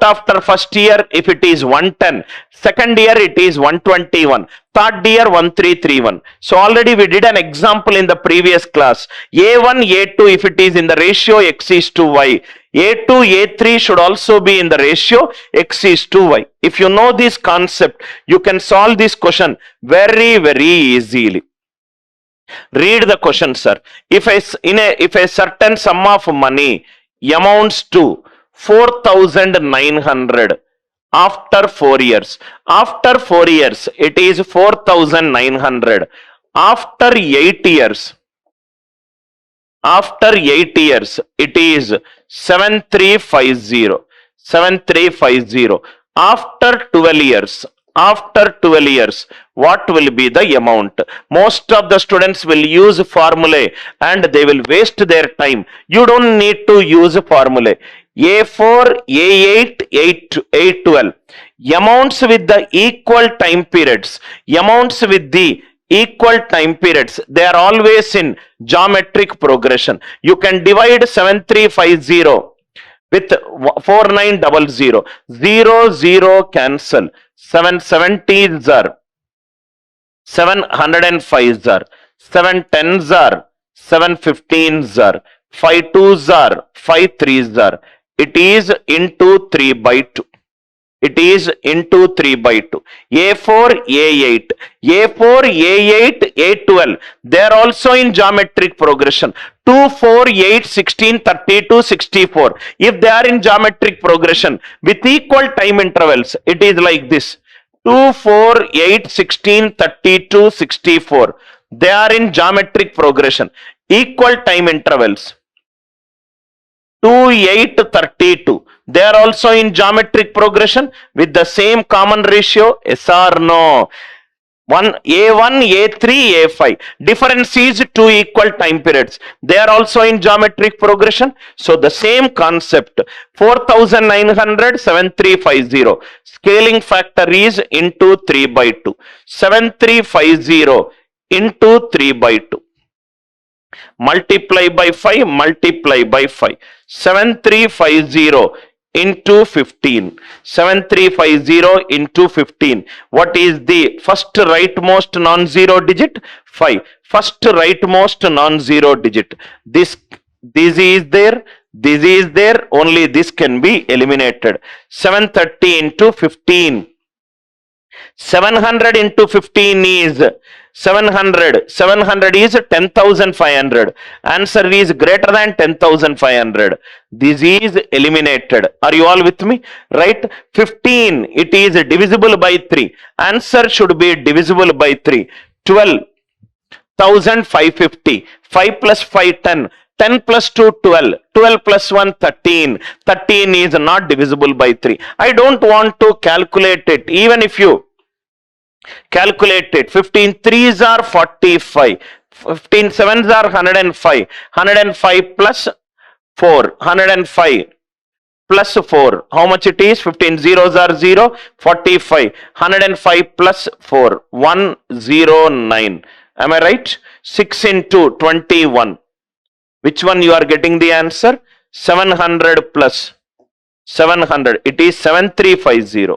Speaker 1: after first year, if it is 110, second year it is 121, third year 1331. So already we did an example in the previous class. A1, A2, if it is in the ratio x is to y, A2, A3 should also be in the ratio x is to y. If you know this concept, you can solve this question very, very easily. Read the question, sir. If a certain sum of money amounts to 4,900 after 4 years. After 4 years, it is 4,900. After 8 years, it is 7,350. 7,350. After 12 years, what will be the amount? Most of the students will use formulae and they will waste their time. You don't need to use a formulae. A4, A8, A12. Amounts with the equal time periods. Amounts with the equal time periods, they are always in geometric progression. You can divide 7,350 with 4,900. 0, 0 cancel. 770s are 705s are 710s are 715s are 52s are 53s are. It is into 3 by 2. It is into 3 by 2. A4, A8. A4, A8, A12. They are also in geometric progression. 2, 4, 8, 16, 32, 64. If they are in geometric progression with equal time intervals, it is like this. 2, 4, 8, 16, 32, 64. They are in geometric progression. Equal time intervals. 2, 8, 32. They are also in geometric progression with the same common ratio. Yes or no? A1, A3, A5. Difference is 2 equal time periods. They are also in geometric progression. So the same concept. 4,900, 7,350. Scaling factor is into 3 by 2. 7,350 into 3 by 2. Multiply by 5, multiply by 5. 7,350 into 15. 7,350 into 15. What is the first rightmost non-zero digit? 5. First rightmost non-zero digit. This is there. This is there. Only this can be eliminated. 730 into 15. 700 into 15 is 700. 700 is 10,500. Answer is greater than 10,500. This is eliminated. Are you all with me? Right? 15. It is divisible by 3. Answer should be divisible by 3. 12,550. 5 plus 5, 10. 10 plus 2, 12. 12 plus 1, 13. 13 is not divisible by 3. I don't want to calculate it. Even if you calculate it, 15 threes are 45. 15 sevens are 105. 105 plus 4. 105 plus 4. How much it is? 15 zeros are 0. 45. 105 plus 4. 109. Am I right? 6 into 21. Which one you are getting the answer? 700 plus 700. It is 7350.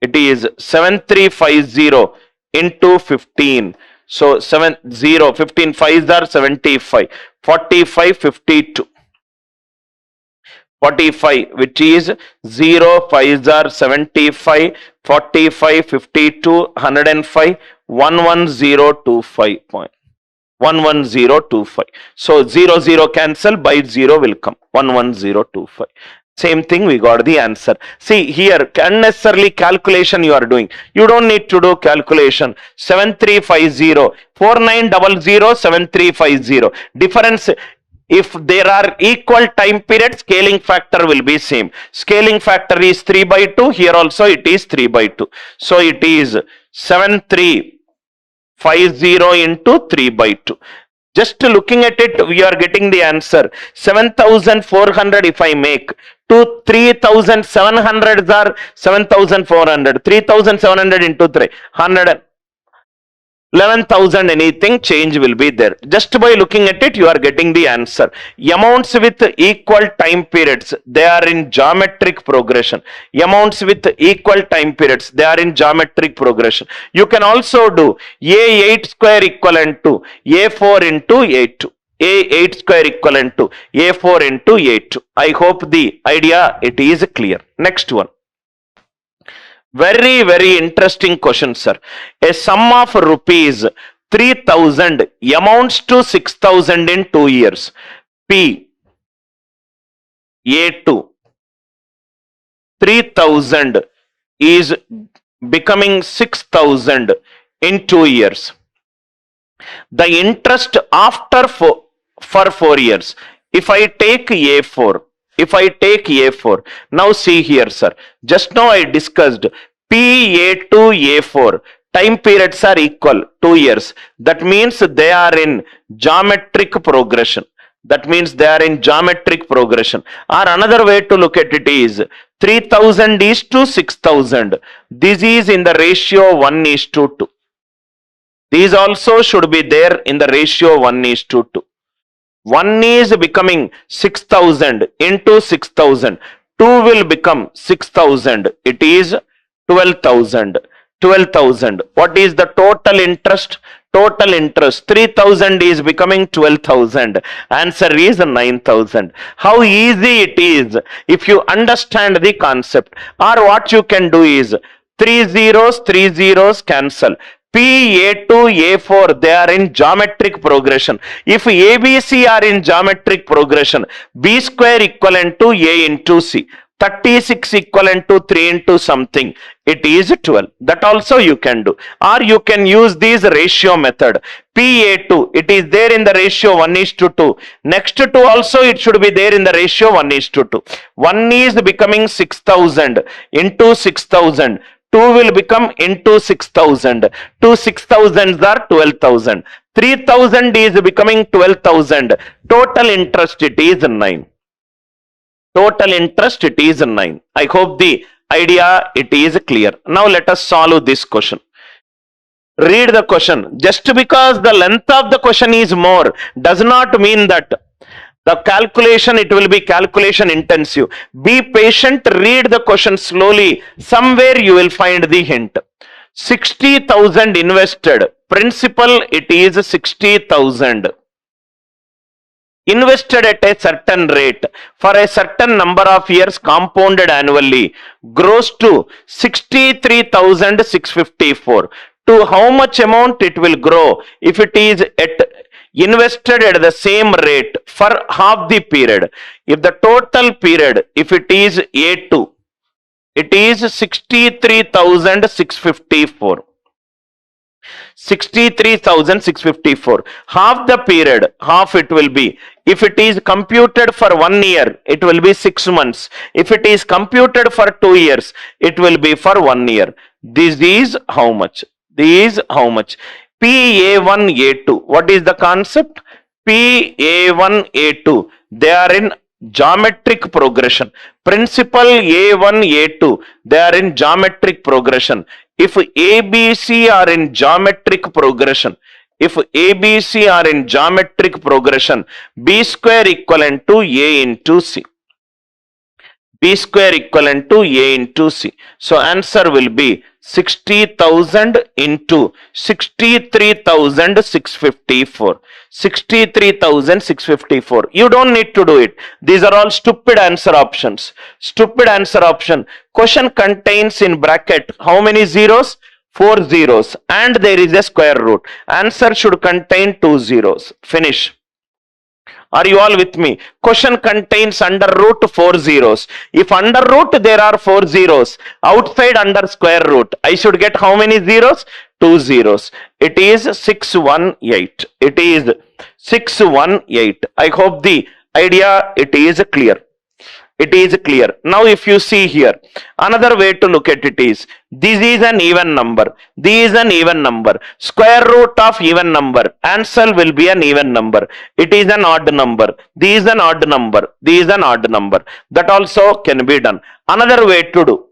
Speaker 1: It is 7350 into 15. So 70, 15 5s are 75. 45, 52. 45, which is 0 5s are 75. 45, 52, 105, 11025 point. 11025. So 00 cancel, by 0 will come. 11025. Same thing, we got the answer. See here, unnecessarily calculation you are doing. You don't need to do calculation. 7350, 4900, 7350. Difference, if there are equal time period, scaling factor will be same. Scaling factor is 3 by 2. Here also it is 3 by 2. So it is 7350 into 3 by 2. Just looking at it, we are getting the answer. 7,400 if I make. 3,700 are 7,400. 3,700 into 3. 100. 11,000 anything change will be there. Just by looking at it, you are getting the answer. Amounts with equal time periods, they are in geometric progression. Amounts with equal time periods, they are in geometric progression. You can also do A8 square equivalent to A4 into A2. A8 square equivalent to A4 into A2. I hope the idea it is clear. Next one. Very, very interesting question, sir. A sum of rupees 3,000 amounts to 6,000 in 2 years. P. A2. 3,000 is becoming 6,000 in 2 years. The interest after for 4 years. If I take A4, now see here, sir. Just now I discussed PA2, A4. Time periods are equal, 2 years. That means they are in geometric progression. Or another way to look at it is 3,000 is to 6,000. This is in the ratio 1:2. These also should be there in the ratio 1:2. 1 is becoming 6,000 into 6,000. 2 will become 6,000. It is 12,000. 12,000. What is the total interest? Total interest. 3,000 is becoming 12,000. Answer is 9,000. How easy it is if you understand the concept. Or what you can do is 3 zeros cancel. P, A2, A4, they are in geometric progression. If ABC are in geometric progression, B square equivalent to A into C. 36 equivalent to 3 into something. It is 12. That also you can do. Or you can use this ratio method. PA2, it is there in the ratio 1:2. Next to also it should be there in the ratio 1:2. 1 is becoming 6,000 into 6,000. 2 will become into 6,000. 2 6,000s are 12,000. 3,000 is becoming 12,000. Total interest it is 9. Total interest it is 9. I hope the idea it is clear. Now let us solve this question. Read the question. Just because the length of the question is more does not mean that the calculation, it will be calculation intensive. Be patient, read the question slowly. Somewhere you will find the hint. 60,000 invested. Principal, it is 60,000. Invested at a certain rate for a certain number of years compounded annually grows to 63,654. To how much amount it will grow if it is invested at the same rate for half the period? If the total period, if it is A2, it is 63,654. 63,654. Half the period, half it will be. If it is computed for 1 year, it will be 6 months. If it is computed for 2 years, it will be for 1 year. This is how much? This is how much? PA1, A2. What is the concept? PA1, A2. They are in geometric progression. Principal A1, A2. They are in geometric progression. If ABC are in geometric progression, B square equivalent to A into C. B square equivalent to A into C. So answer will be 60,000 into 63,654. 63,654. You don't need to do it. These are all stupid answer options. Stupid answer option. Question contains in bracket how many zeros? 4 zeros. And there is a square root. Answer should contain 2 zeros. Finish. Are you all with me? Question contains under root 4 zeros. If under root there are 4 zeros, outside under square root, I should get how many zeros? 2 zeros. It is 618. It is 618. I hope the idea it is clear. It is clear. Now if you see here, another way to look at it is, this is an even number. This is an even number. Square root of even number. Answer will be an even number. It is an odd number. This is an odd number. This is an odd number. That also can be done. Another way to do.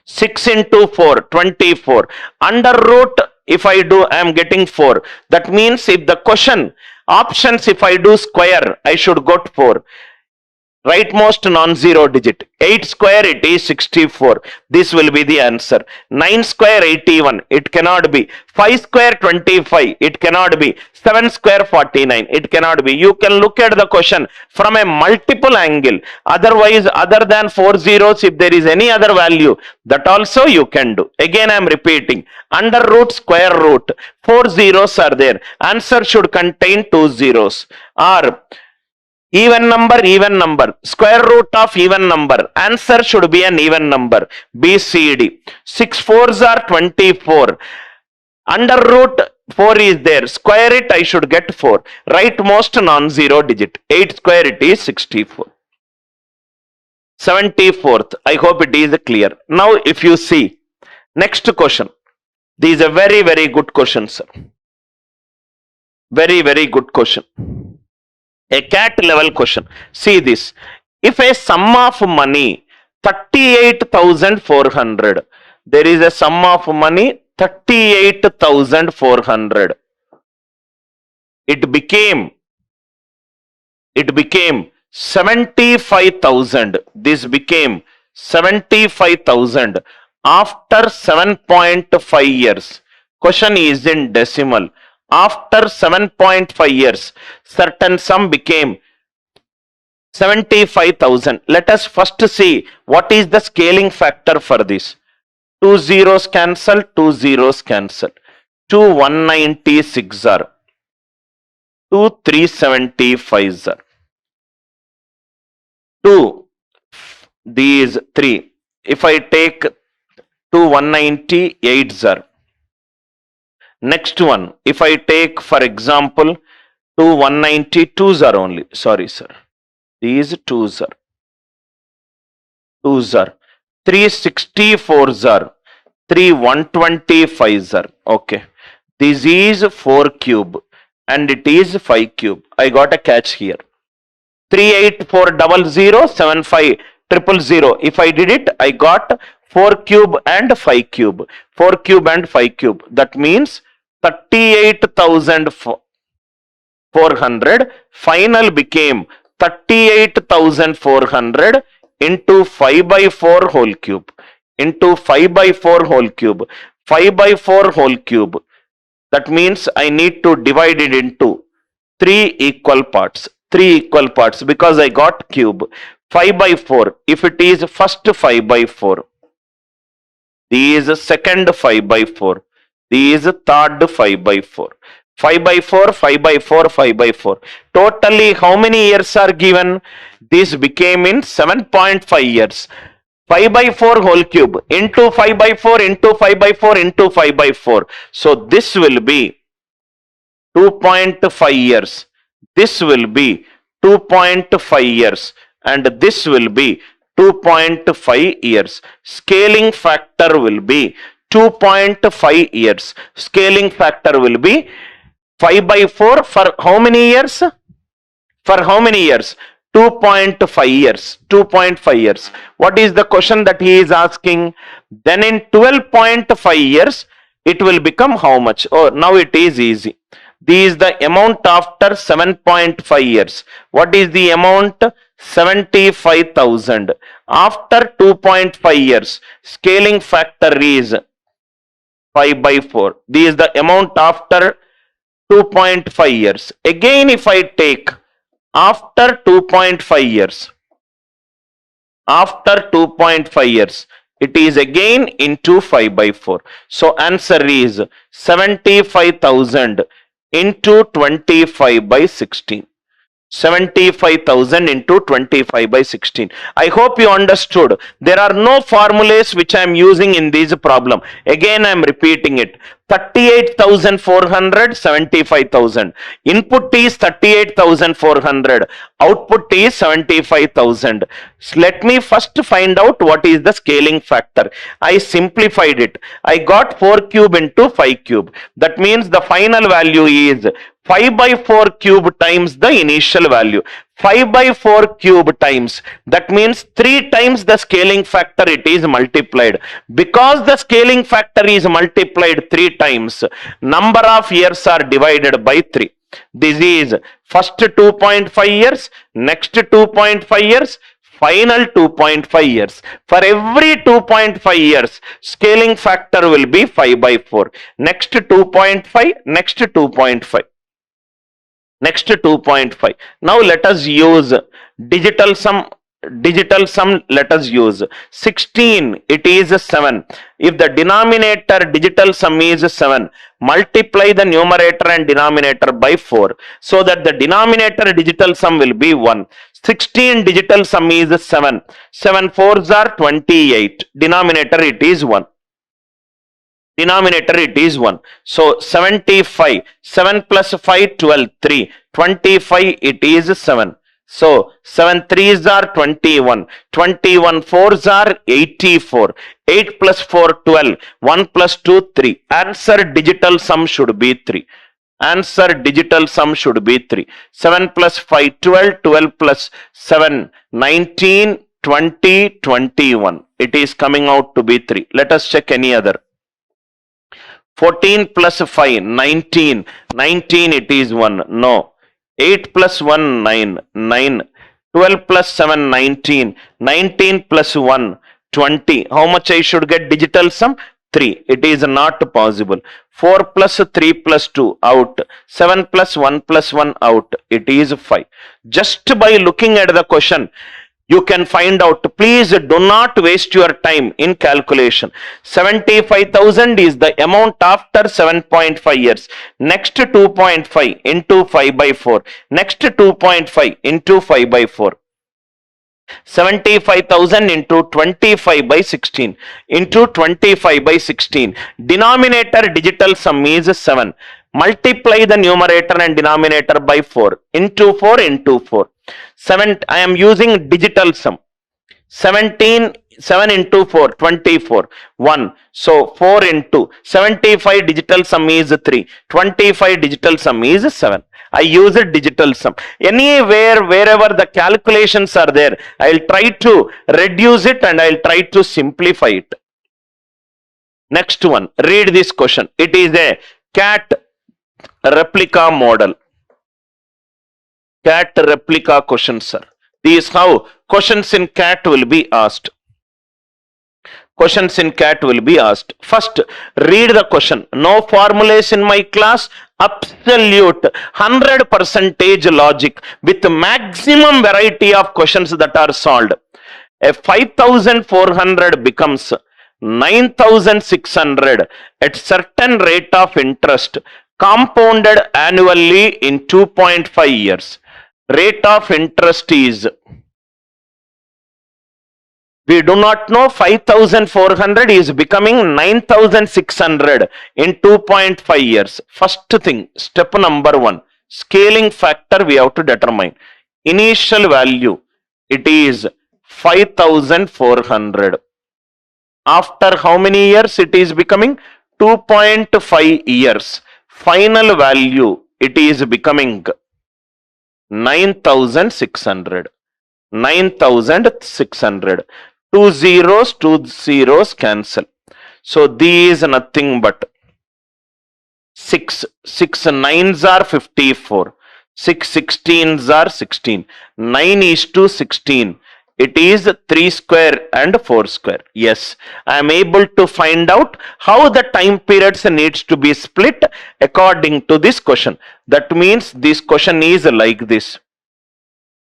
Speaker 1: 6 into 4, 24. Under root, if I do, I am getting 4. That means if the question, options, if I do square, I should got 4. Rightmost non-zero digit. 8 square, it is 64. This will be the answer. 9 square, 81. It cannot be. 5 square, 25. It cannot be. 7 square, 49. It cannot be. You can look at the question from a multiple angle. Otherwise, other than 4 zeros, if there is any other value, that also you can do. Again, I am repeating. Under root, square root. 4 zeros are there. Answer should contain 2 zeros. Or even number, square root of even number. Answer should be an even number. BCD. 6 fours are 24. Under root 4 is there. Square it, I should get 4. Rightmost non-zero digit. 8 square, it is 64. 74th. I hope it is clear. Now if you see, next question. This is a very, very good question, sir. Very, very good question. A cat level question. See this. If a sum of money 38,400, there is a sum of money 38,400. It became 75,000. This became 75,000 after 7.5 years. Question is in decimal. After 7.5 years, certain sum became 75,000. Let us first see what is the scaling factor for this. 2 zeros cancel, 2 zeros cancel. 2 196 are. 2 375 are. 2 these 3. If I take 2 198 are. Next one, if I take for example 2 192s are only. Sorry, sir. These 2s are. 2s are. 364s are. 3 125s are. Okay. This is 4 cube and it is 5 cube. I got a catch here. 384007500. If I did it, I got 4 cube and 5 cube. 4 cube and 5 cube. That means 38,400. Final became 38,400 into 5 by 4 whole cube. Into 5 by 4 whole cube. 5 by 4 whole cube. That means I need to divide it into 3 equal parts. 3 equal parts because I got cube. 5 by 4. If it is first 5 by 4. This is second 5 by 4. This is third 5 by 4. 5 by 4, 5 by 4, 5 by 4. Totally how many years are given? This became in 7.5 years. 5 by 4 whole cube into 5 by 4 into 5 by 4 into 5 by 4. So this will be 2.5 years. This will be 2.5 years and this will be 2.5 years. Scaling factor will be 2.5 years. Scaling factor will be 5 by 4 for how many years? For how many years? 2.5 years. 2.5 years. What is the question that he is asking? Then in 12.5 years, it will become how much? Oh, now it is easy. This is the amount after 7.5 years. What is the amount? 75,000. After 2.5 years, scaling factor is 5 by 4. This is the amount after 2.5 years. Again, if I take after 2.5 years, after 2.5 years, it is again into 5 by 4. So answer is 75,000 into 25 by 16. 75,000 into 25 by 16. I hope you understood. There are no formulas which I am using in this problem. Again, I am repeating it. 38,400, 75,000. Input is 38,400. Output is 75,000. So let me first find out what is the scaling factor. I simplified it. I got 4 cube into 5 cube. That means the final value is 5 by 4 cube times the initial value. 5 by 4 cube times, that means 3 times the scaling factor it is multiplied. Because the scaling factor is multiplied 3 times, number of years are divided by 3. This is first 2.5 years, next 2.5 years, final 2.5 years. For every 2.5 years, scaling factor will be 5 by 4. Next 2.5, next 2.5. Next 2.5. Now let us use digital sum. Digital sum let us use. 16, it is 7. If the denominator digital sum is 7, multiply the numerator and denominator by 4. So that the denominator digital sum will be 1. 16 digital sum is 7. 7 4s are 28. Denominator it is 1. Denominator it is 1. So 75. 7 plus 5, 12, 3. 25 it is 7. So 7 3s are 21. 21 4s are 84. 8 plus 4, 12. 1 plus 2, 3. Answer digital sum should be 3. Answer digital sum should be 3. 7 plus 5, 12. 12 plus 7, 19, 20, 21. It is coming out to be 3. Let us check any other. 14 plus 5, 19. 19 it is 1. No. 8 plus 1, 9. 9. 12 plus 7, 19. 19 plus 1, 20. How much I should get digital sum? 3. It is not possible. 4 plus 3 plus 2 out. 7 plus 1 plus 1 out. It is 5. Just by looking at the question, you can find out. Please do not waste your time in calculation. 75,000 is the amount after 7.5 years. Next 2.5 into 5 by 4. Next 2.5 into 5 by 4. 75,000 into 25 by 16 into 25 by 16. Denominator digital sum is 7. Multiply the numerator and denominator by 4. Into 4 into 4. 7. I am using digital sum. 17. 7 into 4, 24. 1. So 4 into 75 digital sum is 3. 25 digital sum is 7. I use a digital sum. Anywhere, wherever the calculations are there, I will try to reduce it and I will try to simplify it. Next one, read this question. It is a cat replica model. Cat replica question, sir. This is how questions in cat will be asked. Questions in cat will be asked. First, read the question. No formulas in my class. Absolute 100% logic with maximum variety of questions that are solved. A 5,400 becomes 9,600 at certain rate of interest compounded annually in 2.5 years. Rate of interest is We do not know 5400 is becoming 9600 in 2.5 years. First thing, step number 1, scaling factor we have to determine. Initial value, it is 5400. After how many years it is becoming? 2.5 years. Final value, it is becoming 9600. 9600. Two zeros cancel. So these nothing but 6 nines are 54. 6 16s are 16. 9 is to 16. It is 3 square and 4 square. Yes, I am able to find out how the time periods needs to be split according to this question. That means this question is like this.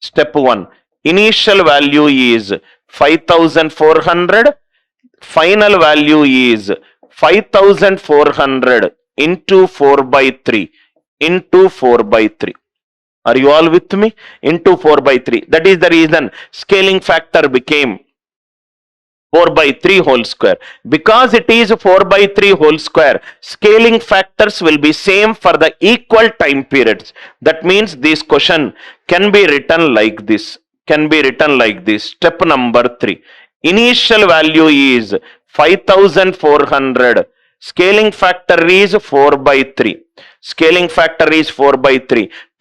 Speaker 1: Step 1. Initial value is 5400. Final value is 5400 into 4 by 3 into 4 by 3. Are you all with me? Into 4 by 3. That is the reason scaling factor became 4 by 3 whole square. Because it is 4 by 3 whole square, scaling factors will be same for the equal time periods. That means this question can be written like this. Step number 3. Initial value is 5400. Scaling factor is 4 by 3.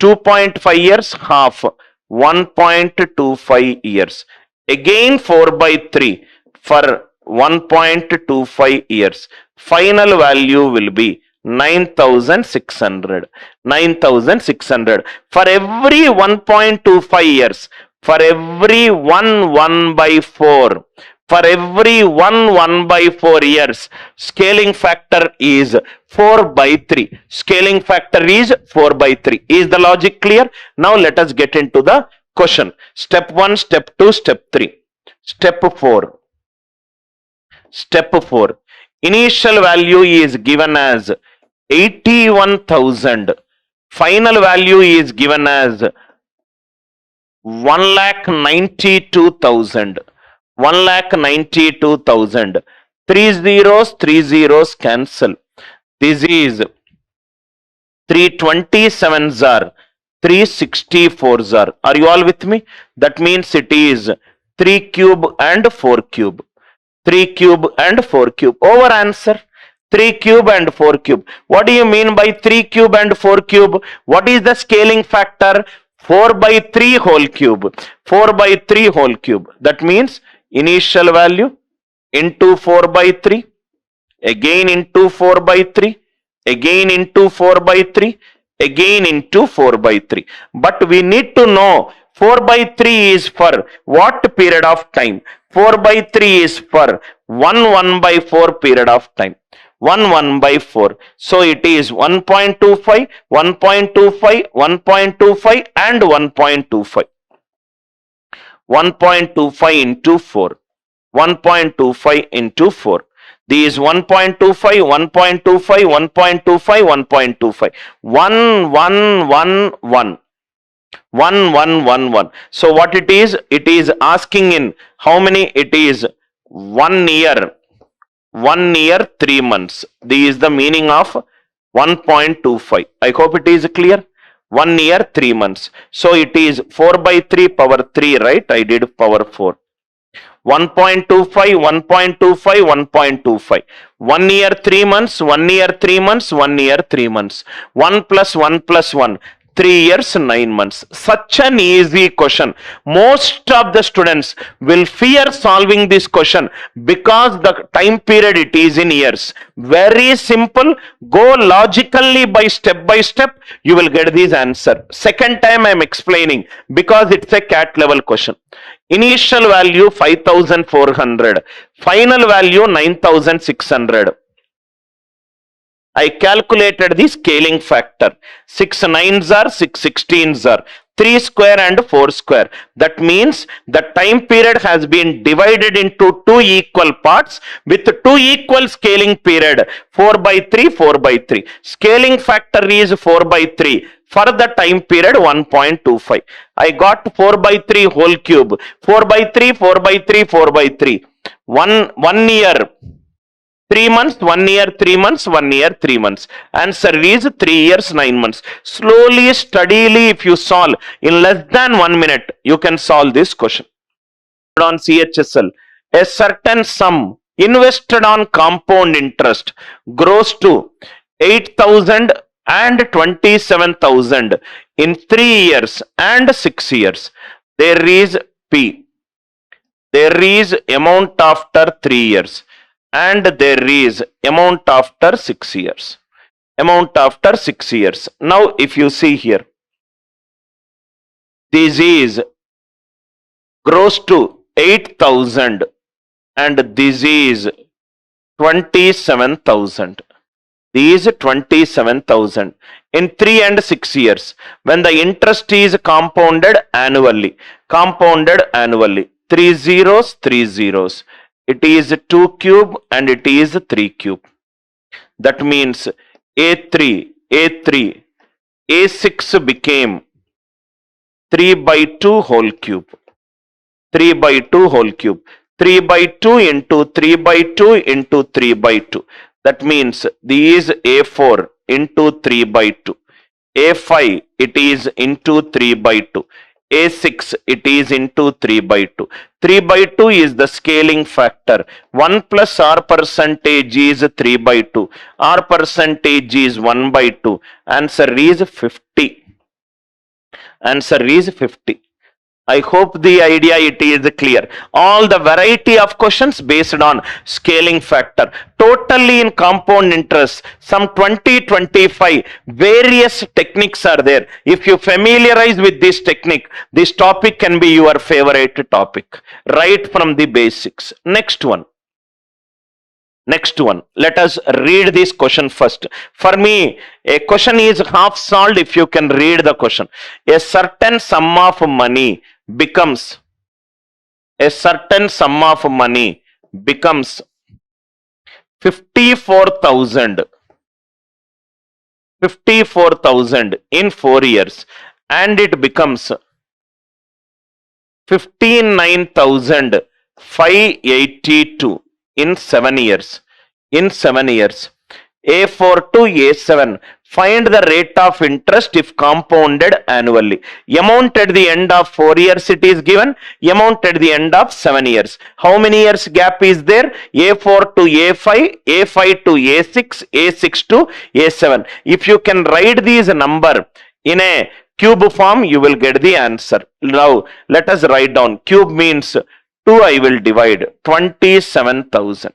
Speaker 1: 2.5 years, half. 1.25 years. Again 4 by 3 for 1.25 years. Final value will be 9600. 9600. For every 1.25 years, for every 1 by 4, for every 1 by 4 years, scaling factor is 4 by 3. Scaling factor is 4 by 3. Is the logic clear? Now let us get into the question. Step 1, step 2, step 3. Step 4. Initial value is given as 81,000. Final value is given as 1,92,000. 1,92,000. 3 zeros cancel. This is 327s are 364s are. Are you all with me? That means it is 3 cube and 4 cube. 3 cube and 4 cube. Over answer. 3 cube and 4 cube. What do you mean by 3 cube and 4 cube? What is the scaling factor? 4 by 3 whole cube. 4 by 3 whole cube. That means initial value into 4 by 3, again into 4 by 3, again into 4 by 3, again into 4 by 3. But we need to know 4 by 3 is for what period of time? 4 by 3 is for 1 by 4 period of time. 1 by 4. So it is 1.25, 1.25, 1.25 and 1.25. 1.25 into 4. 1.25 into 4. These 1.25, 1.25, 1.25, 1.25. 1, 1, 1, 1. 1, 1, 1, 1. So what it is? It is asking in how many? It is 1 year. 1 year, 3 months. This is the meaning of 1.25. I hope it is clear. 1 year, 3 months. So it is 4 by 3 power 3, right? I did power 4. 1.25, 1.25, 1.25. 1 year, 3 months, 1 year, 3 months, 1 year, 3 months. 1 plus 1 plus 1. 3 years, 9 months. Such an easy question. Most of the students will fear solving this question because the time period it is in years. Very simple. Go logically by step. You will get this answer. Second time I am explaining because it's a CAT level question. Initial value 5400. Final value 9600. I calculated the scaling factor. 6 nines are 6 16s are 3 square and 4 square. That means the time period has been divided into two equal parts with two equal scaling period. 4 by 3, 4 by 3. Scaling factor is 4 by 3. For the time period 1.25. I got 4 by 3 whole cube. 4 by 3, 4 by 3, 4 by 3. 1 year. 3 months, 1 year, 3 months, 1 year, 3 months. Answer is 3 years, 9 months. Slowly, steadily, if you solve in less than 1 minute, you can solve this question. On CHSL, a certain sum invested on compound interest grows to 8,000 and 27,000 in 3 years and 6 years. There is P. There is amount after 3 years. And there is amount after 6 years. Amount after 6 years. Now, if you see here, this is grows to 8,000 and this is 27,000. These 27,000 in 3 and 6 years. When the interest is compounded annually, 3 zeros, 3 zeros. It is 2 cube and it is 3 cube. That means A3, A6 became 3 by 2 whole cube. 3 by 2 whole cube. 3 by 2 into 3 by 2 into 3 by 2. That means these A4 into 3 by 2. A5 it is into 3 by 2. A6 it is into 3 by 2. 3 by 2 is the scaling factor. 1 plus R percentage is 3 by 2. R percentage is 1 by 2. Answer is 50. Answer is 50. I hope the idea it is clear. All the variety of questions based on scaling factor. Totally in compound interest, some 20-25 various techniques are there. If you familiarize with this technique, this topic can be your favorite topic. Right from the basics. Next one. Let us read this question first. For me, a question is half solved if you can read the question. A certain sum of money becomes 54,000 in 4 years and it becomes 59,582 in 7 years. A4 to A7. Find the rate of interest if compounded annually. Amount at the end of 4 years it is given. Amount at the end of 7 years. How many years gap is there? A4 to A5, A5 to A6, A6 to A7. If you can write these number in a cube form, you will get the answer. Now, let us write down. Cube means 2 I will divide. 27,000.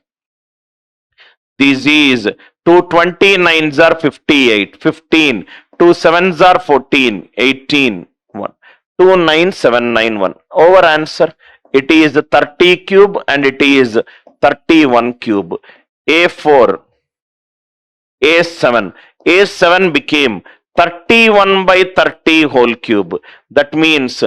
Speaker 1: This is 2 29s are 58, 15, 2 7s are 14, 18, 1, 29791. Over answer, it is 30 cube and it is 31 cube. A4, A7 became 31 by 30 whole cube. That means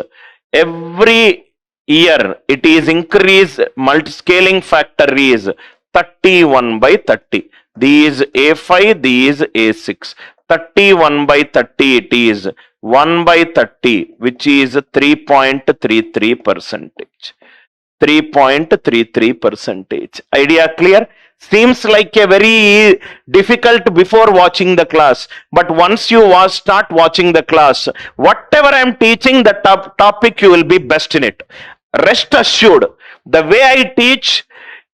Speaker 1: every year it is increased, multi-scaling factor is 31 by 30. These A5, these A6. 31 by 30 it is 1 by 30 which is 3.33%. 3.33%. Idea clear? Seems like a very difficult before watching the class, but once you start watching the class, whatever I am teaching, the topic you will be best in it. Rest assured, the way I teach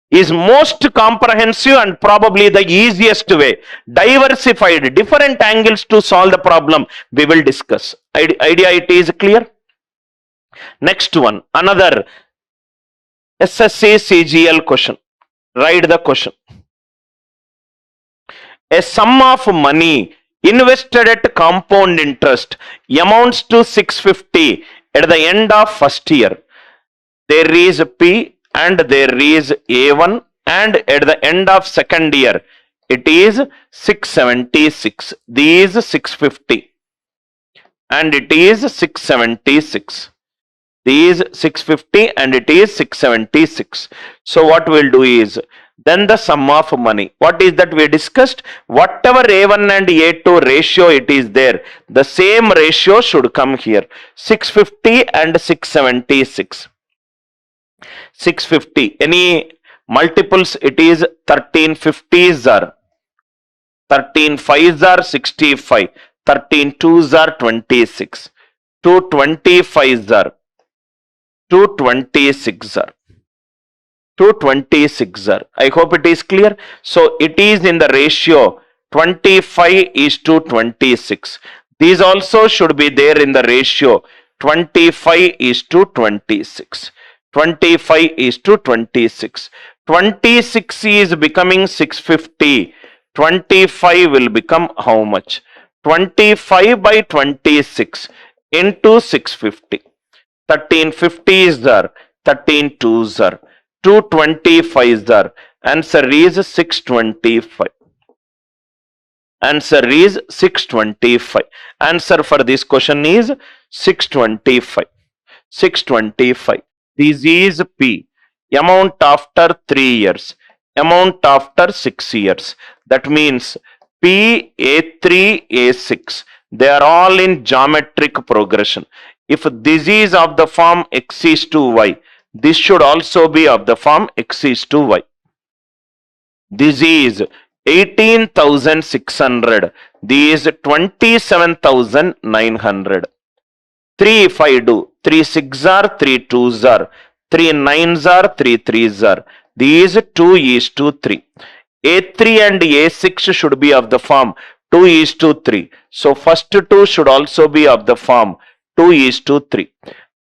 Speaker 1: is most comprehensive and probably the easiest way. Diversified, different angles to solve the problem we will discuss. Idea it is clear? Next one, another SSC CGL question. Write the question. A sum of money invested at compound interest amounts to 650 at the end of first year. There is P and there is A1 and at the end of second year it is 676. These 650 and it is 676. These 650 and it is 676. So what we'll do is, then the sum of money. What is that we discussed? Whatever A1 and A2 ratio it is there, the same ratio should come here. 650 and 676. 650. Any multiples? It is 13 50s are 13 5s are 65. 13 2s are 26. 2 25s are 226 are 226 are. I hope it is clear. So it is in the ratio 25 is to 26. These also should be there in the ratio 25 is to 26. 25 is to 26. 26 is becoming 650. 25 will become how much? 25 by 26 into 650. 13 50s are 13 2s are 225s are. Answer is 625. Answer is 625. Answer for this question is 625. 625. This is P. Amount after 3 years. Amount after 6 years. That means P, A3, A6. They are all in geometric progression. If this is of the form x is to y, this should also be of the form x is to y. This is 18,600. This is 27,900. 3 if I do, 3 6s are, 3 2s are, 3 9s are, 3 3s are. These 2 is to 3. A3 and A6 should be of the form 2 is to 3. So first 2 should also be of the form 2 is to 3.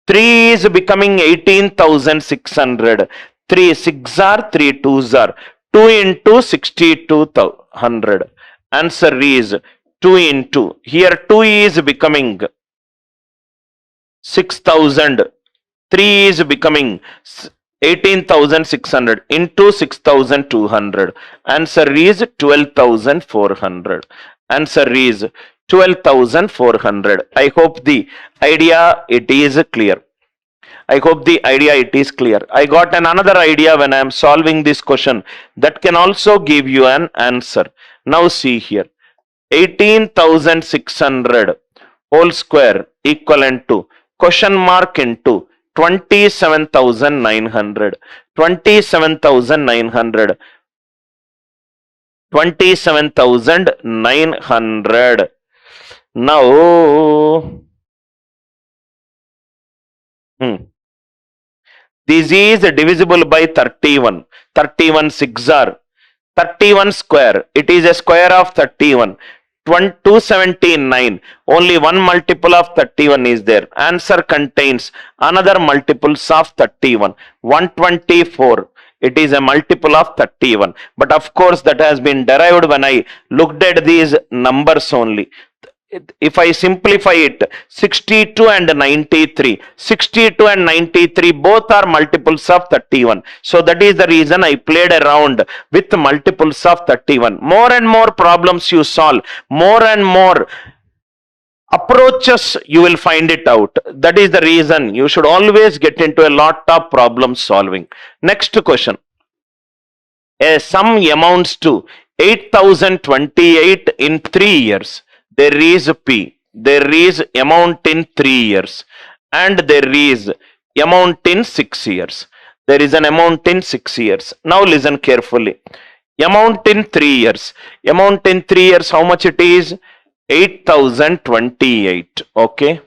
Speaker 1: 3 is becoming 18,600. 3 6s are, 3 2s are. 2 into 62,100. Answer is 2 into. Here 2 is becoming 6,000. 3 is becoming 18,600 into 6,200. Answer is 12,400. Answer is 12,400. I hope the idea it is clear. I hope the idea it is clear. I got another idea when I am solving this question that can also give you an answer. Now see here. 18,600 whole square equivalent to question mark into 27,900. 27,900. 27,900. Now, this is divisible by 31. 31 6 are 31 square. It is a square of 31. 279. Only one multiple of 31 is there. Answer contains another multiples of 31. 124. It is a multiple of 31. But of course that has been derived when I looked at these numbers only. If I simplify it, 62 and 93. 62 and 93 both are multiples of 31. So that is the reason I played around with multiples of 31. More and more problems you solve, more and more approaches you will find it out. That is the reason you should always get into a lot of problem solving. Next question. A sum amounts to 8,028 in 3 years. There is P, there is amount in 3 years, and there is amount in 6 years. There is an amount in 6 years. Now listen carefully. Amount in 3 years. Amount in 3 years, how much it is? 8,028. Okay.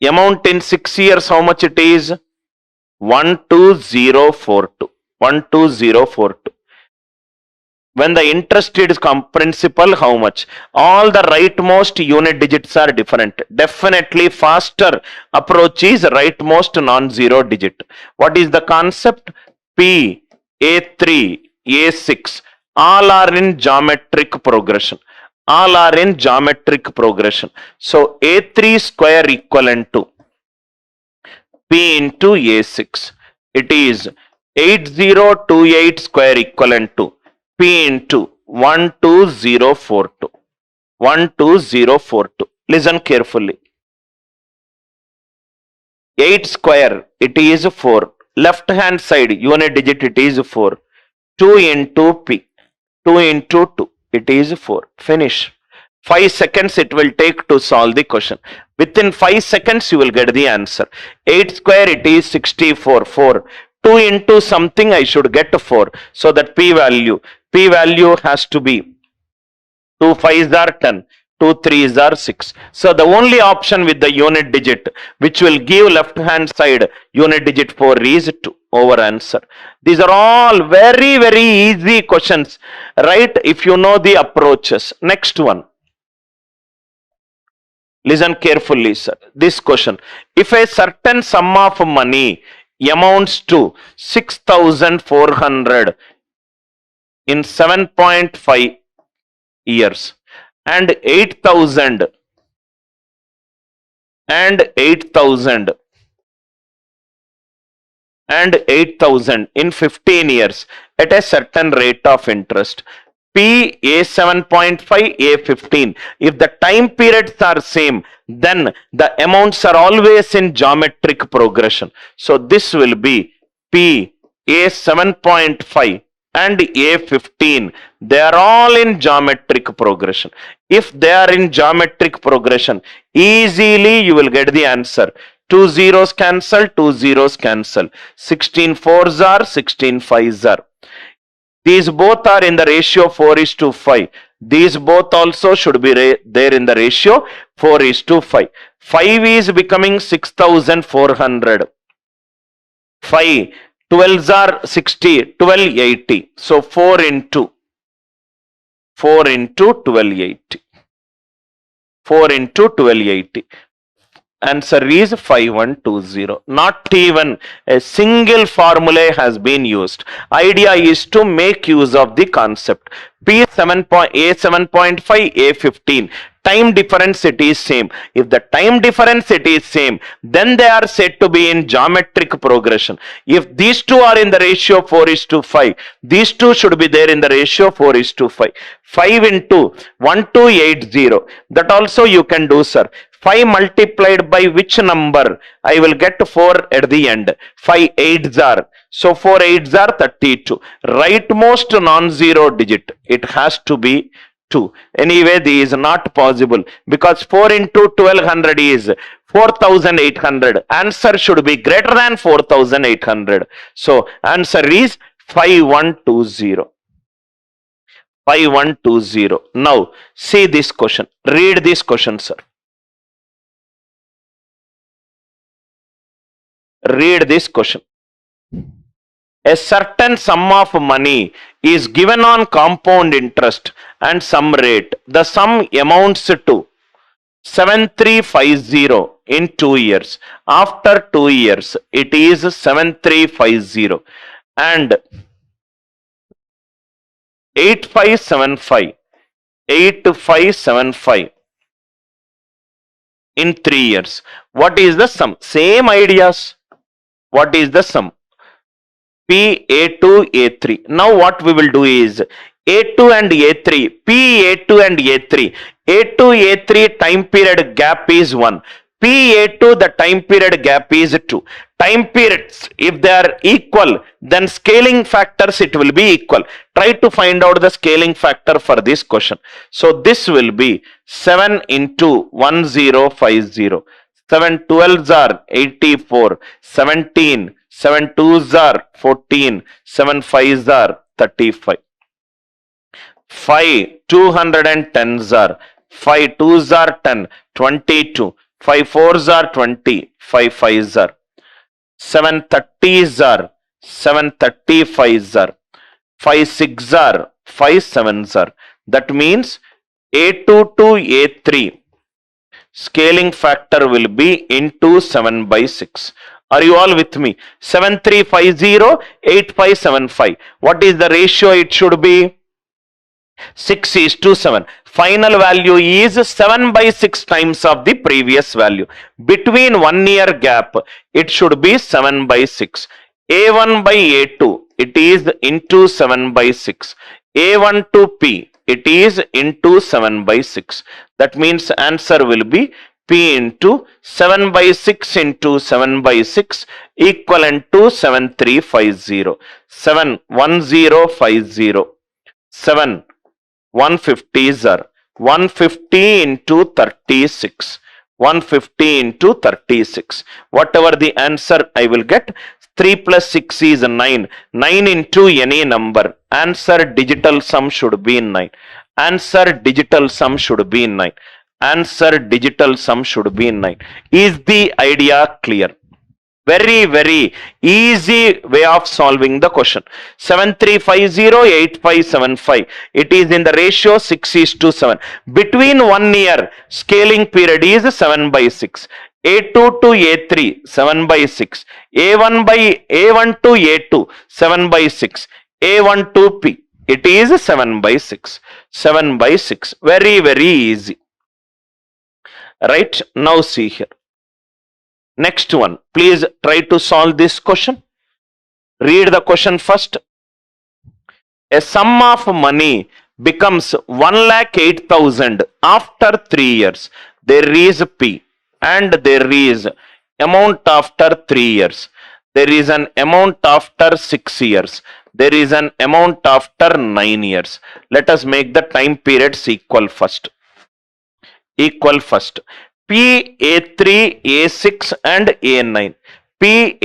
Speaker 1: Amount in 6 years, how much it is? 12042. 12042. When the interest is principal, how much? All the rightmost unit digits are different. Definitely faster approach is rightmost non-zero digit. What is the concept? P, A3, A6, all are in geometric progression. All are in geometric progression. So A3 square equivalent to P into A6. It is 8028 square equivalent to P into 12042. 12042. Listen carefully. 8 square, it is 4. Left hand side, unit digit, it is 4. 2 into P. 2 into 2, it is 4. Finish. 5 seconds it will take to solve the question. Within 5 seconds you will get the answer. 8 square, it is 64. 4. 2 into something, I should get 4. So that P value has to be 2 5s are 10. 2 3s are 6. So the only option with the unit digit which will give left hand side unit digit 4 is 2. Over answer. These are all very, very easy questions, right? If you know the approaches. Next one. Listen carefully, sir. This question. If a certain sum of money amounts to 6,400 in 7.5 years and 8,000 and 8,000 and 8,000 in 15 years at a certain rate of interest. P A 7.5, A 15. If the time periods are same, then the amounts are always in geometric progression. So this will be P A 7.5 and A 15. They are all in geometric progression. If they are in geometric progression, easily you will get the answer. 2 zeros cancel, 2 zeros cancel. 16 fours are, 16 fives are. These both are in the ratio 4:5. These both also should be there in the ratio 4:5. 5 is becoming 6,400. 5 12s are 60, 1280. So 4 into 1280. 4 into 1280. Answer is 5120. Not even a single formula has been used. Idea is to make use of the concept. P 7. A 7.5, A 15. Time difference it is same. If the time difference it is same, then they are said to be in geometric progression. If these two are in the ratio 4:5, these two should be there in the ratio 4:5. 5 into 1280. That also you can do, sir. 5 multiplied by which number? I will get 4 at the end. 5 8s are. So 4 8s are 32. Rightmost non-zero digit. It has to be 2. Anyway, this is not possible because 4 into 1200 is 4800. Answer should be greater than 4800. So answer is 5120. 5120. Now see this question. Read this question, sir. Read this question. A certain sum of money is given on compound interest and some rate. The sum amounts to 7350 in 2 years. After 2 years, it is 7350 and 8575. 8575 in 3 years. What is the sum? Same ideas. What is the sum? P A2 A3. Now what we will do is A2 and A3. P A2 and A3. A2 A3 time period gap is 1. P A2 the time period gap is 2. Time periods, if they are equal, then scaling factors it will be equal. Try to find out the scaling factor for this question. So this will be 7 into 1050. 7 12s are 84. 17. 7 2s are 14. 7 5s are 35. 5 210s are 5 2s are 10. 22. 5 4s are 20. 5 5s are 7 30s are 7 35s are 5 6s are 5 7s are. That means A2 to A3 scaling factor will be into 7 by 6. Are you all with me? 7350, 8575. What is the ratio it should be? 6:7. Final value is 7 by 6 times of the previous value. Between 1 year gap, it should be 7 by 6. A1 by A2, it is into 7 by 6. A1 to P, it is into 7 by 6. That means answer will be P into 7 by 6 into 7 by 6 equivalent to 7350. 71050. 7 150s are 150 into 36. 150 into 36. Whatever the answer I will get, 3 plus 6 is 9. 9 into any number. Answer digital sum should be 9. Answer digital sum should be 9. Answer digital sum should be 9. Is the idea clear? Very, very easy way of solving the question. 73508575. It is in the ratio 6:7. Between 1 year, scaling period is 7 by 6. A2 to A3, 7 by 6. A1 to A2, 7 by 6. A1 to P, it is 7 by 6. 7 by 6. Very, very easy. Right? Now see here. Next one, please try to solve this question. Read the question first. A sum of money becomes 1,08,000 after 3 years. There is P and there is amount after 3 years. There is an amount after 6 years. There is an amount after 9 years. Let us make the time periods equal first. Equal first. P, A3, A6 and A9. P,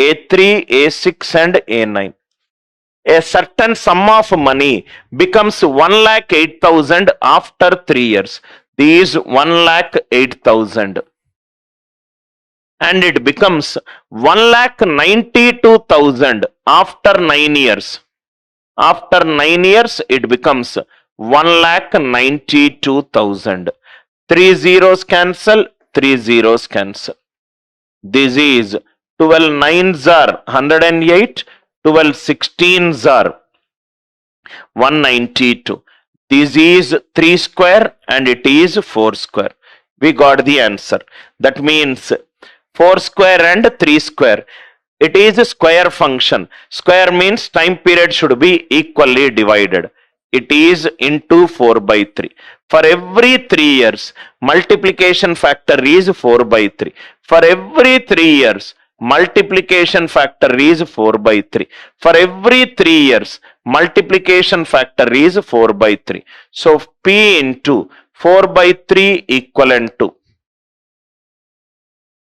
Speaker 1: A3, A6 and A9. A certain sum of money becomes 1,08,000 after 3 years. These 1,08,000. And it becomes 1,92,000 after 9 years. After 9 years, it becomes 1,92,000. 3 zeros cancel. 3 zeros cancel. This is 12 nines are 108, 12 16s are 192. This is 3 square and it is 4 square. We got the answer. That means 4 square and 3 square. It is a square function. Square means time period should be equally divided. It is into 4 by 3. For every 3 years, multiplication factor is 4 by 3. For every 3 years, multiplication factor is 4 by 3. For every 3 years, multiplication factor is 4 by 3. So, P into 4 by 3 equivalent to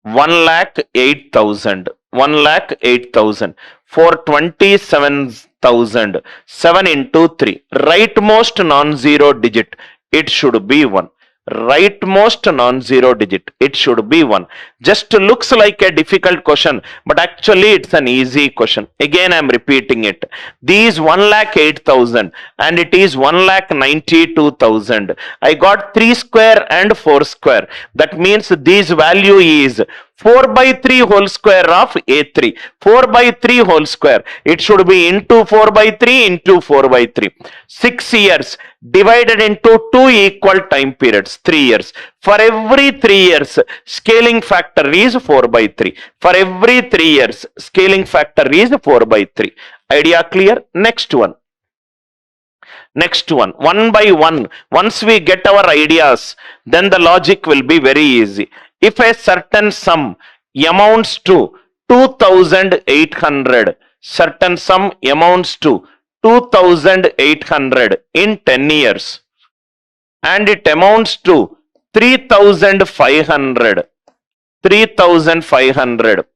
Speaker 1: 1,08,000. 1,08,000. 427,000. 7 into 3. Rightmost non-zero digit. It should be 1. Rightmost non-zero digit. It should be 1. Just looks like a difficult question, but actually it's an easy question. Again, I am repeating it. These 1,08,000 and it is 1,92,000. I got 3 square and 4 square. That means this value is 4 by 3 whole square of A3. 4 by 3 whole square. It should be into 4 by 3 into 4 by 3. 6 years divided into 2 equal time periods. 3 years. For every 3 years, scaling factor is 4 by 3. For every 3 years, scaling factor is 4 by 3. Idea clear? Next one. Next one. One by one. Once we get our ideas, then the logic will be very easy. If a certain sum amounts to 2,800, certain sum amounts to 2,800 in 10 years, and it amounts to 3,500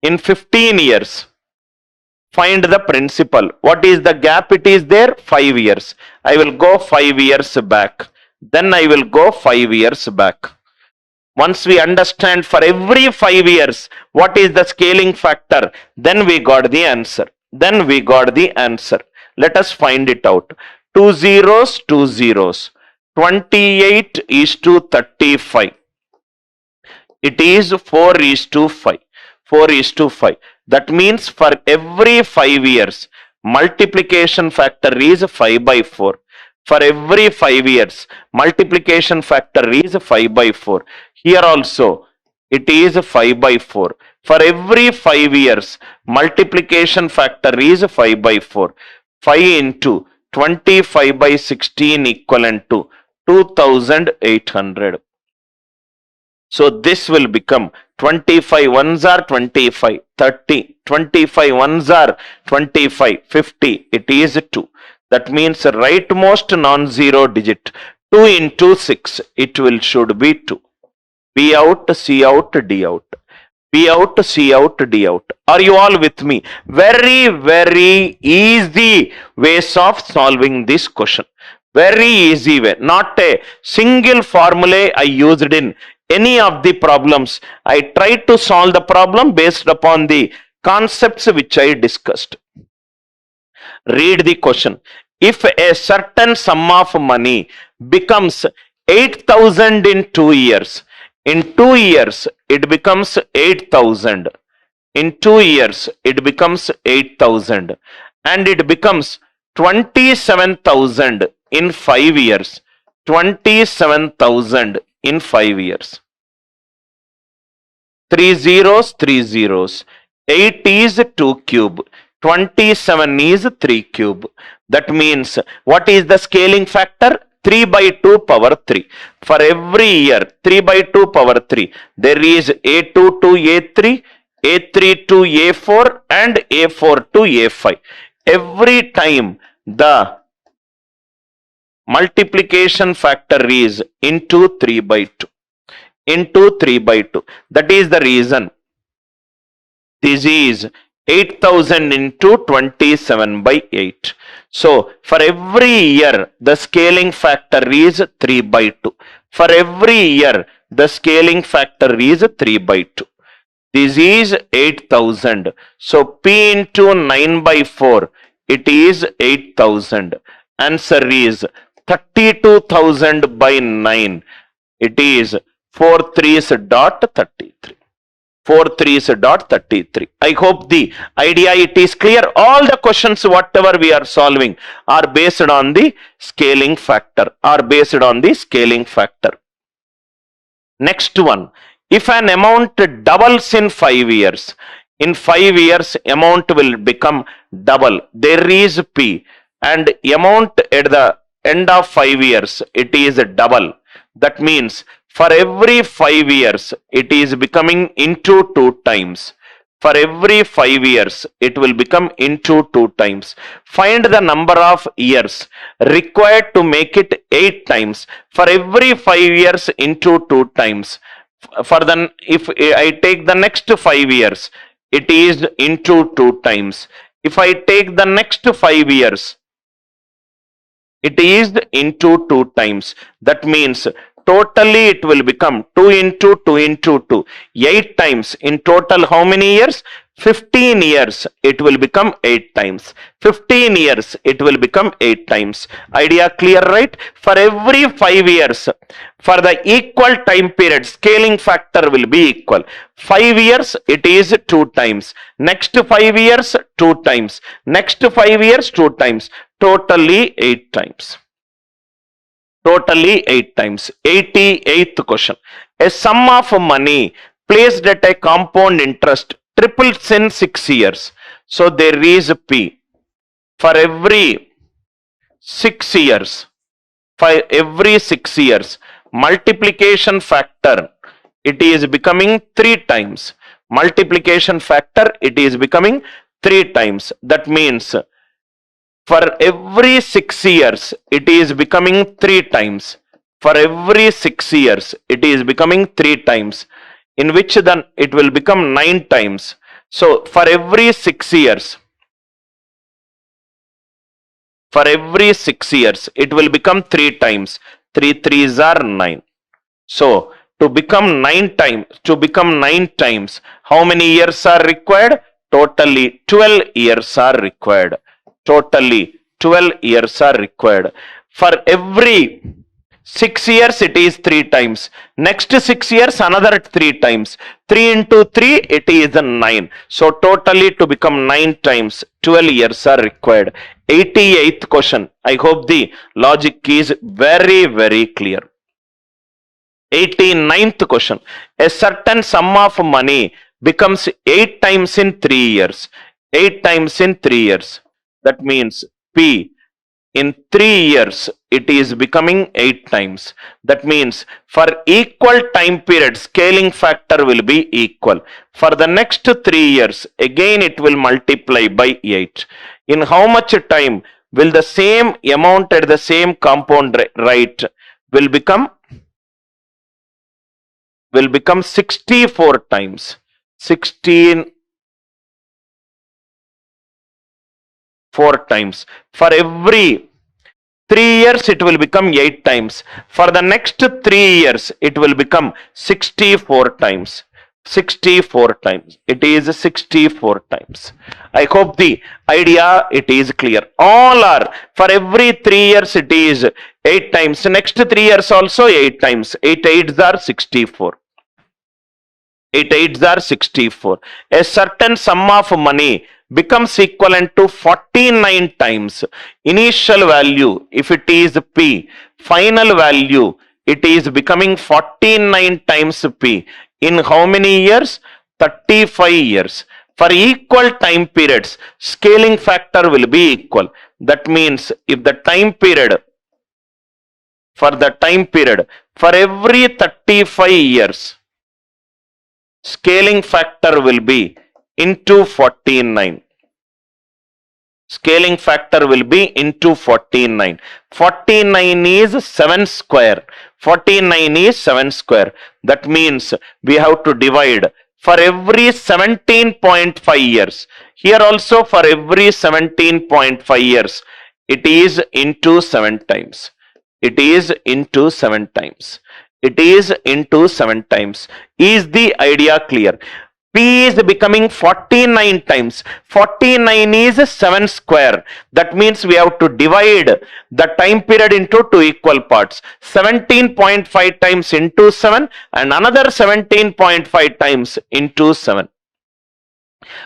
Speaker 1: in 15 years, find the principal. What is the gap? It is there 5 years. I will go 5 years back. Then I will go 5 years back. Once we understand for every 5 years what is the scaling factor, then we got the answer. Then we got the answer. Let us find it out. 2 zeros, 2 zeros. 28 is to 35. It is 4 is to 5. 4 is to 5. That means for every 5 years, multiplication factor is 5 by 4. For every 5 years, multiplication factor is 5 by 4. Here also, it is 5 by 4. For every 5 years, multiplication factor is 5 by 4. 5 into 25 by 16 equivalent to 2800. So this will become 25 ones are 25, 30, 25 ones are 25, 50, it is 2. That means rightmost non-zero digit 2 into 6, it will should be 2. B out, C out, D out. B out, C out, D out. Are you all with me? Very, very easy ways of solving this question. Very easy way. Not a single formula I used in any of the problems. I tried to solve the problem based upon the concepts which I discussed. Read the question. If a certain sum of money becomes 8,000 in 2 years, in 2 years it becomes 8,000. In 2 years it becomes 8,000 and it becomes 27,000 in 5 years. 27,000 in 5 years. 3 zeros, 3 zeros. 8 is 2 cube. 27 is 3 cube. That means what is the scaling factor? 3 by 2 power 3. For every year, 3 by 2 power 3. There is A2 to A3, A3 to A4 and A4 to A5. Every time the multiplication factor is into 3 by 2. Into 3 by 2. That is the reason this is 8,000 into 27 by 8. So, for every year, the scaling factor is 3 by 2. For every year, the scaling factor is 3 by 2. This is 8,000. So, P into 9 by 4, it is 8,000. Answer is 32,000 by 9. It is 4 3s dot 33. 4 3s dot 33. I hope the idea it is clear. All the questions whatever we are solving are based on the scaling factor. Next one. If an amount doubles in 5 years, in 5 years amount will become double. There is P and amount at the end of 5 years it is double. That means for every 5 years, it is becoming into 2 times. For every 5 years, it will become into 2 times. Find the number of years required to make it 8 times. For every 5 years into 2 times. If I take the next 5 years, it is into 2 times. If I take the next 5 years, it is into 2 times. That means totally it will become 2 into 2 into 2. 8 times. In total how many years? 15 years. It will become 8 times. 15 years. It will become 8 times. Idea clear, right? For every 5 years, for the equal time period, scaling factor will be equal. 5 years, it is 2 times. Next 5 years, 2 times. Next 5 years, 2 times. Totally 8 times. Totally 8 times. 88th question. A sum of money placed at a compound interest triples in 6 years. So there is P. For every 6 years, multiplication factor, it is becoming 3 times. Multiplication factor, it is becoming 3 times. That means for every 6 years, it is becoming 3 times. For every 6 years, it is becoming 3 times. In which then it will become 9 times. So, for every 6 years, it will become 3 times. 3 3s are 9. So, to become 9 times, how many years are required? Totally 12 years are required. Totally 12 years are required. For every 6 years it is 3 times. Next 6 years another 3 times. 3 into 3 it is 9. So totally to become 9 times 12 years are required. 88th question. I hope the logic is very, very clear. 89th question. A certain sum of money becomes 8 times in 3 years. 8 times in 3 years. That means P. In 3 years it is becoming 8 times. That means for equal time period scaling factor will be equal. For the next 3 years again it will multiply by 8. In how much time will the same amount at the same compound rate will become 64 times. 16 times. For every 3 years it will become 8 times. For the next 3 years it will become 64 times. 64 times. It is 64 times. I hope the idea it is clear. All are for every 3 years it is 8 times. Next 3 years also 8 times. 8 8s are 64. 8 8s are 64. A certain sum of money becomes equivalent to 49 times initial value. If it is P, final value it is becoming 49 times P. In how many years? 35 years. For equal time periods, scaling factor will be equal. That means if the time period, for every 35 years, scaling factor will be into 49. Scaling factor will be into 49. 49 is 7 square. 49 is 7 square. That means we have to divide for every 17.5 years. Here also for every 17.5 years, it is into 7 times. It is into 7 times. It is into 7 times. Is the idea clear? P is becoming 49 times. 49 is 7 square. That means we have to divide the time period into 2 equal parts. 17.5 times into 7 and another 17.5 times into 7.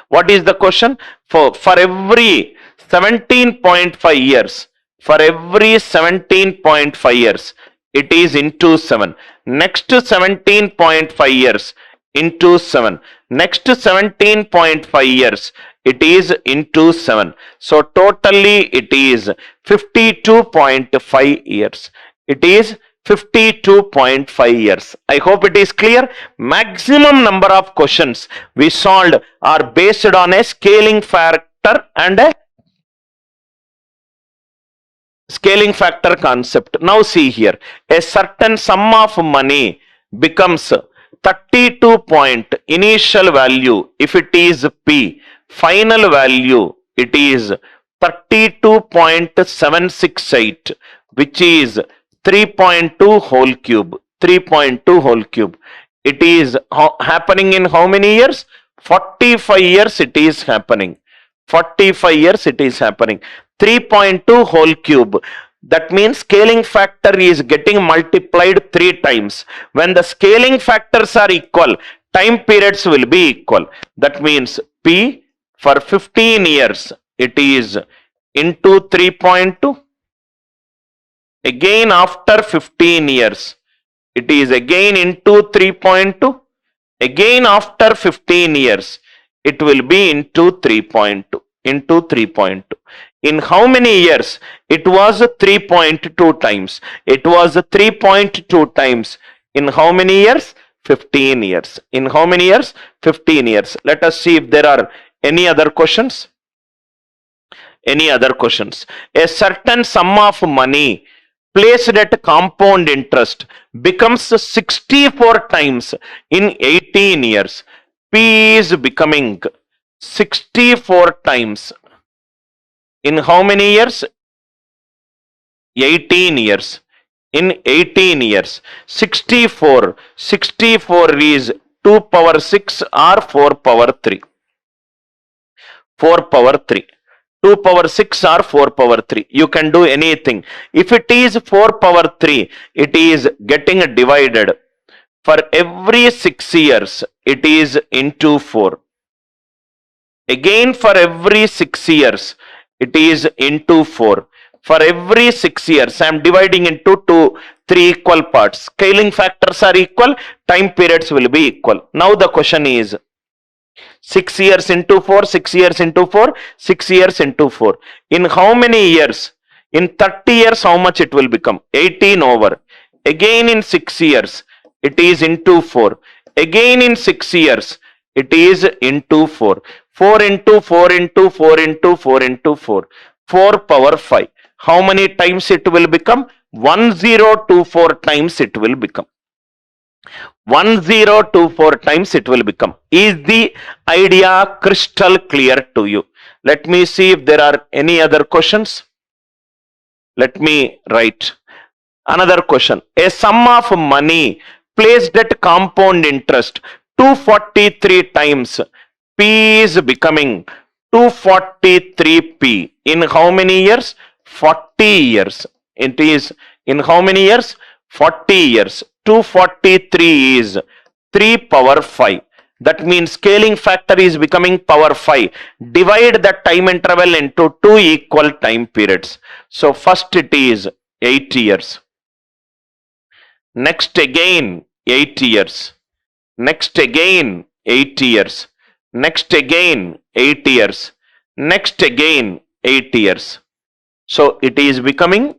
Speaker 1: What is the question? For every 17.5 years, for every 17.5 years, it is into 7. Next 17.5 years, into 7. Next 17.5 years, it is into 7. So totally it is 52.5 years. It is 52.5 years. I hope it is clear. Maximum number of questions we solved are based on a scaling factor and a scaling factor concept. Now see here, a certain sum of money becomes 32 point initial value. If it is P, final value it is 32.768, which is 3.2 whole cube. 3.2 whole cube. It is happening in how many years? 45 years it is happening. 45 years it is happening. 3.2 whole cube. That means scaling factor is getting multiplied 3 times. When the scaling factors are equal, time periods will be equal. That means P for 15 years, it is into 3.2. Again after 15 years, it is again into 3.2. Again after 15 years, it will be into 3.2. Into 3.2. In how many years? It was 3.2 times. It was 3.2 times. In how many years? 15 years. In how many years? 15 years. Let us see if there are any other questions. Any other questions? A certain sum of money placed at compound interest becomes 64 times in 18 years. P is becoming 64 times. In how many years? 18 years. In 18 years. 64. 64 is 2 power 6 or 4 power 3. 4 power 3. 2 power 6 or 4 power 3. You can do anything. If it is 4 power 3, it is getting divided. For every 6 years, it is into 4. Again for every 6 years, it is into 4. For every 6 years, I am dividing into 3 equal parts. Scaling factors are equal, time periods will be equal. Now the question is 6 years into 4, 6 years into 4, 6 years into 4. In how many years In 30 years, how much it will become? 18 over. Again in 6 years, it is into 4. Again in 6 years, it is into 4. 4 into 4 into 4 into 4 into 4. 4 power 5. How many times it will become? 1024 times it will become. 1024 times it will become. Is the idea crystal clear to you? Let me see if there are any other questions. Let me write. Another question. A sum of money placed at compound interest 243 times. P is becoming 243P. In how many years? 40 years. It is in how many years? 40 years. 243 is 3 power 5. That means scaling factor is becoming power 5. Divide the time interval into 2 equal time periods. So first it is 8 years. Next again 8 years. Next again 8 years. Next again 8 years. Next again 8 years. So it is becoming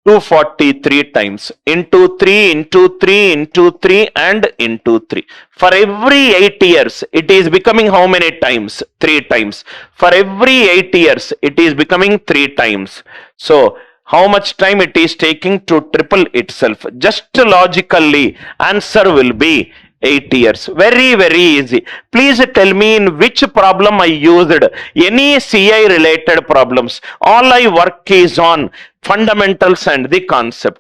Speaker 1: 243 times into 3 into 3 into 3 and into 3. For every 8 years, it is becoming how many times? 3 times. For every 8 years, it is becoming 3 times. So how much time it is taking to triple itself? Just logically, answer will be 8 years. Very, very easy. Please tell me in which problem I used any CI related problems. All I work is on fundamentals and the concepts.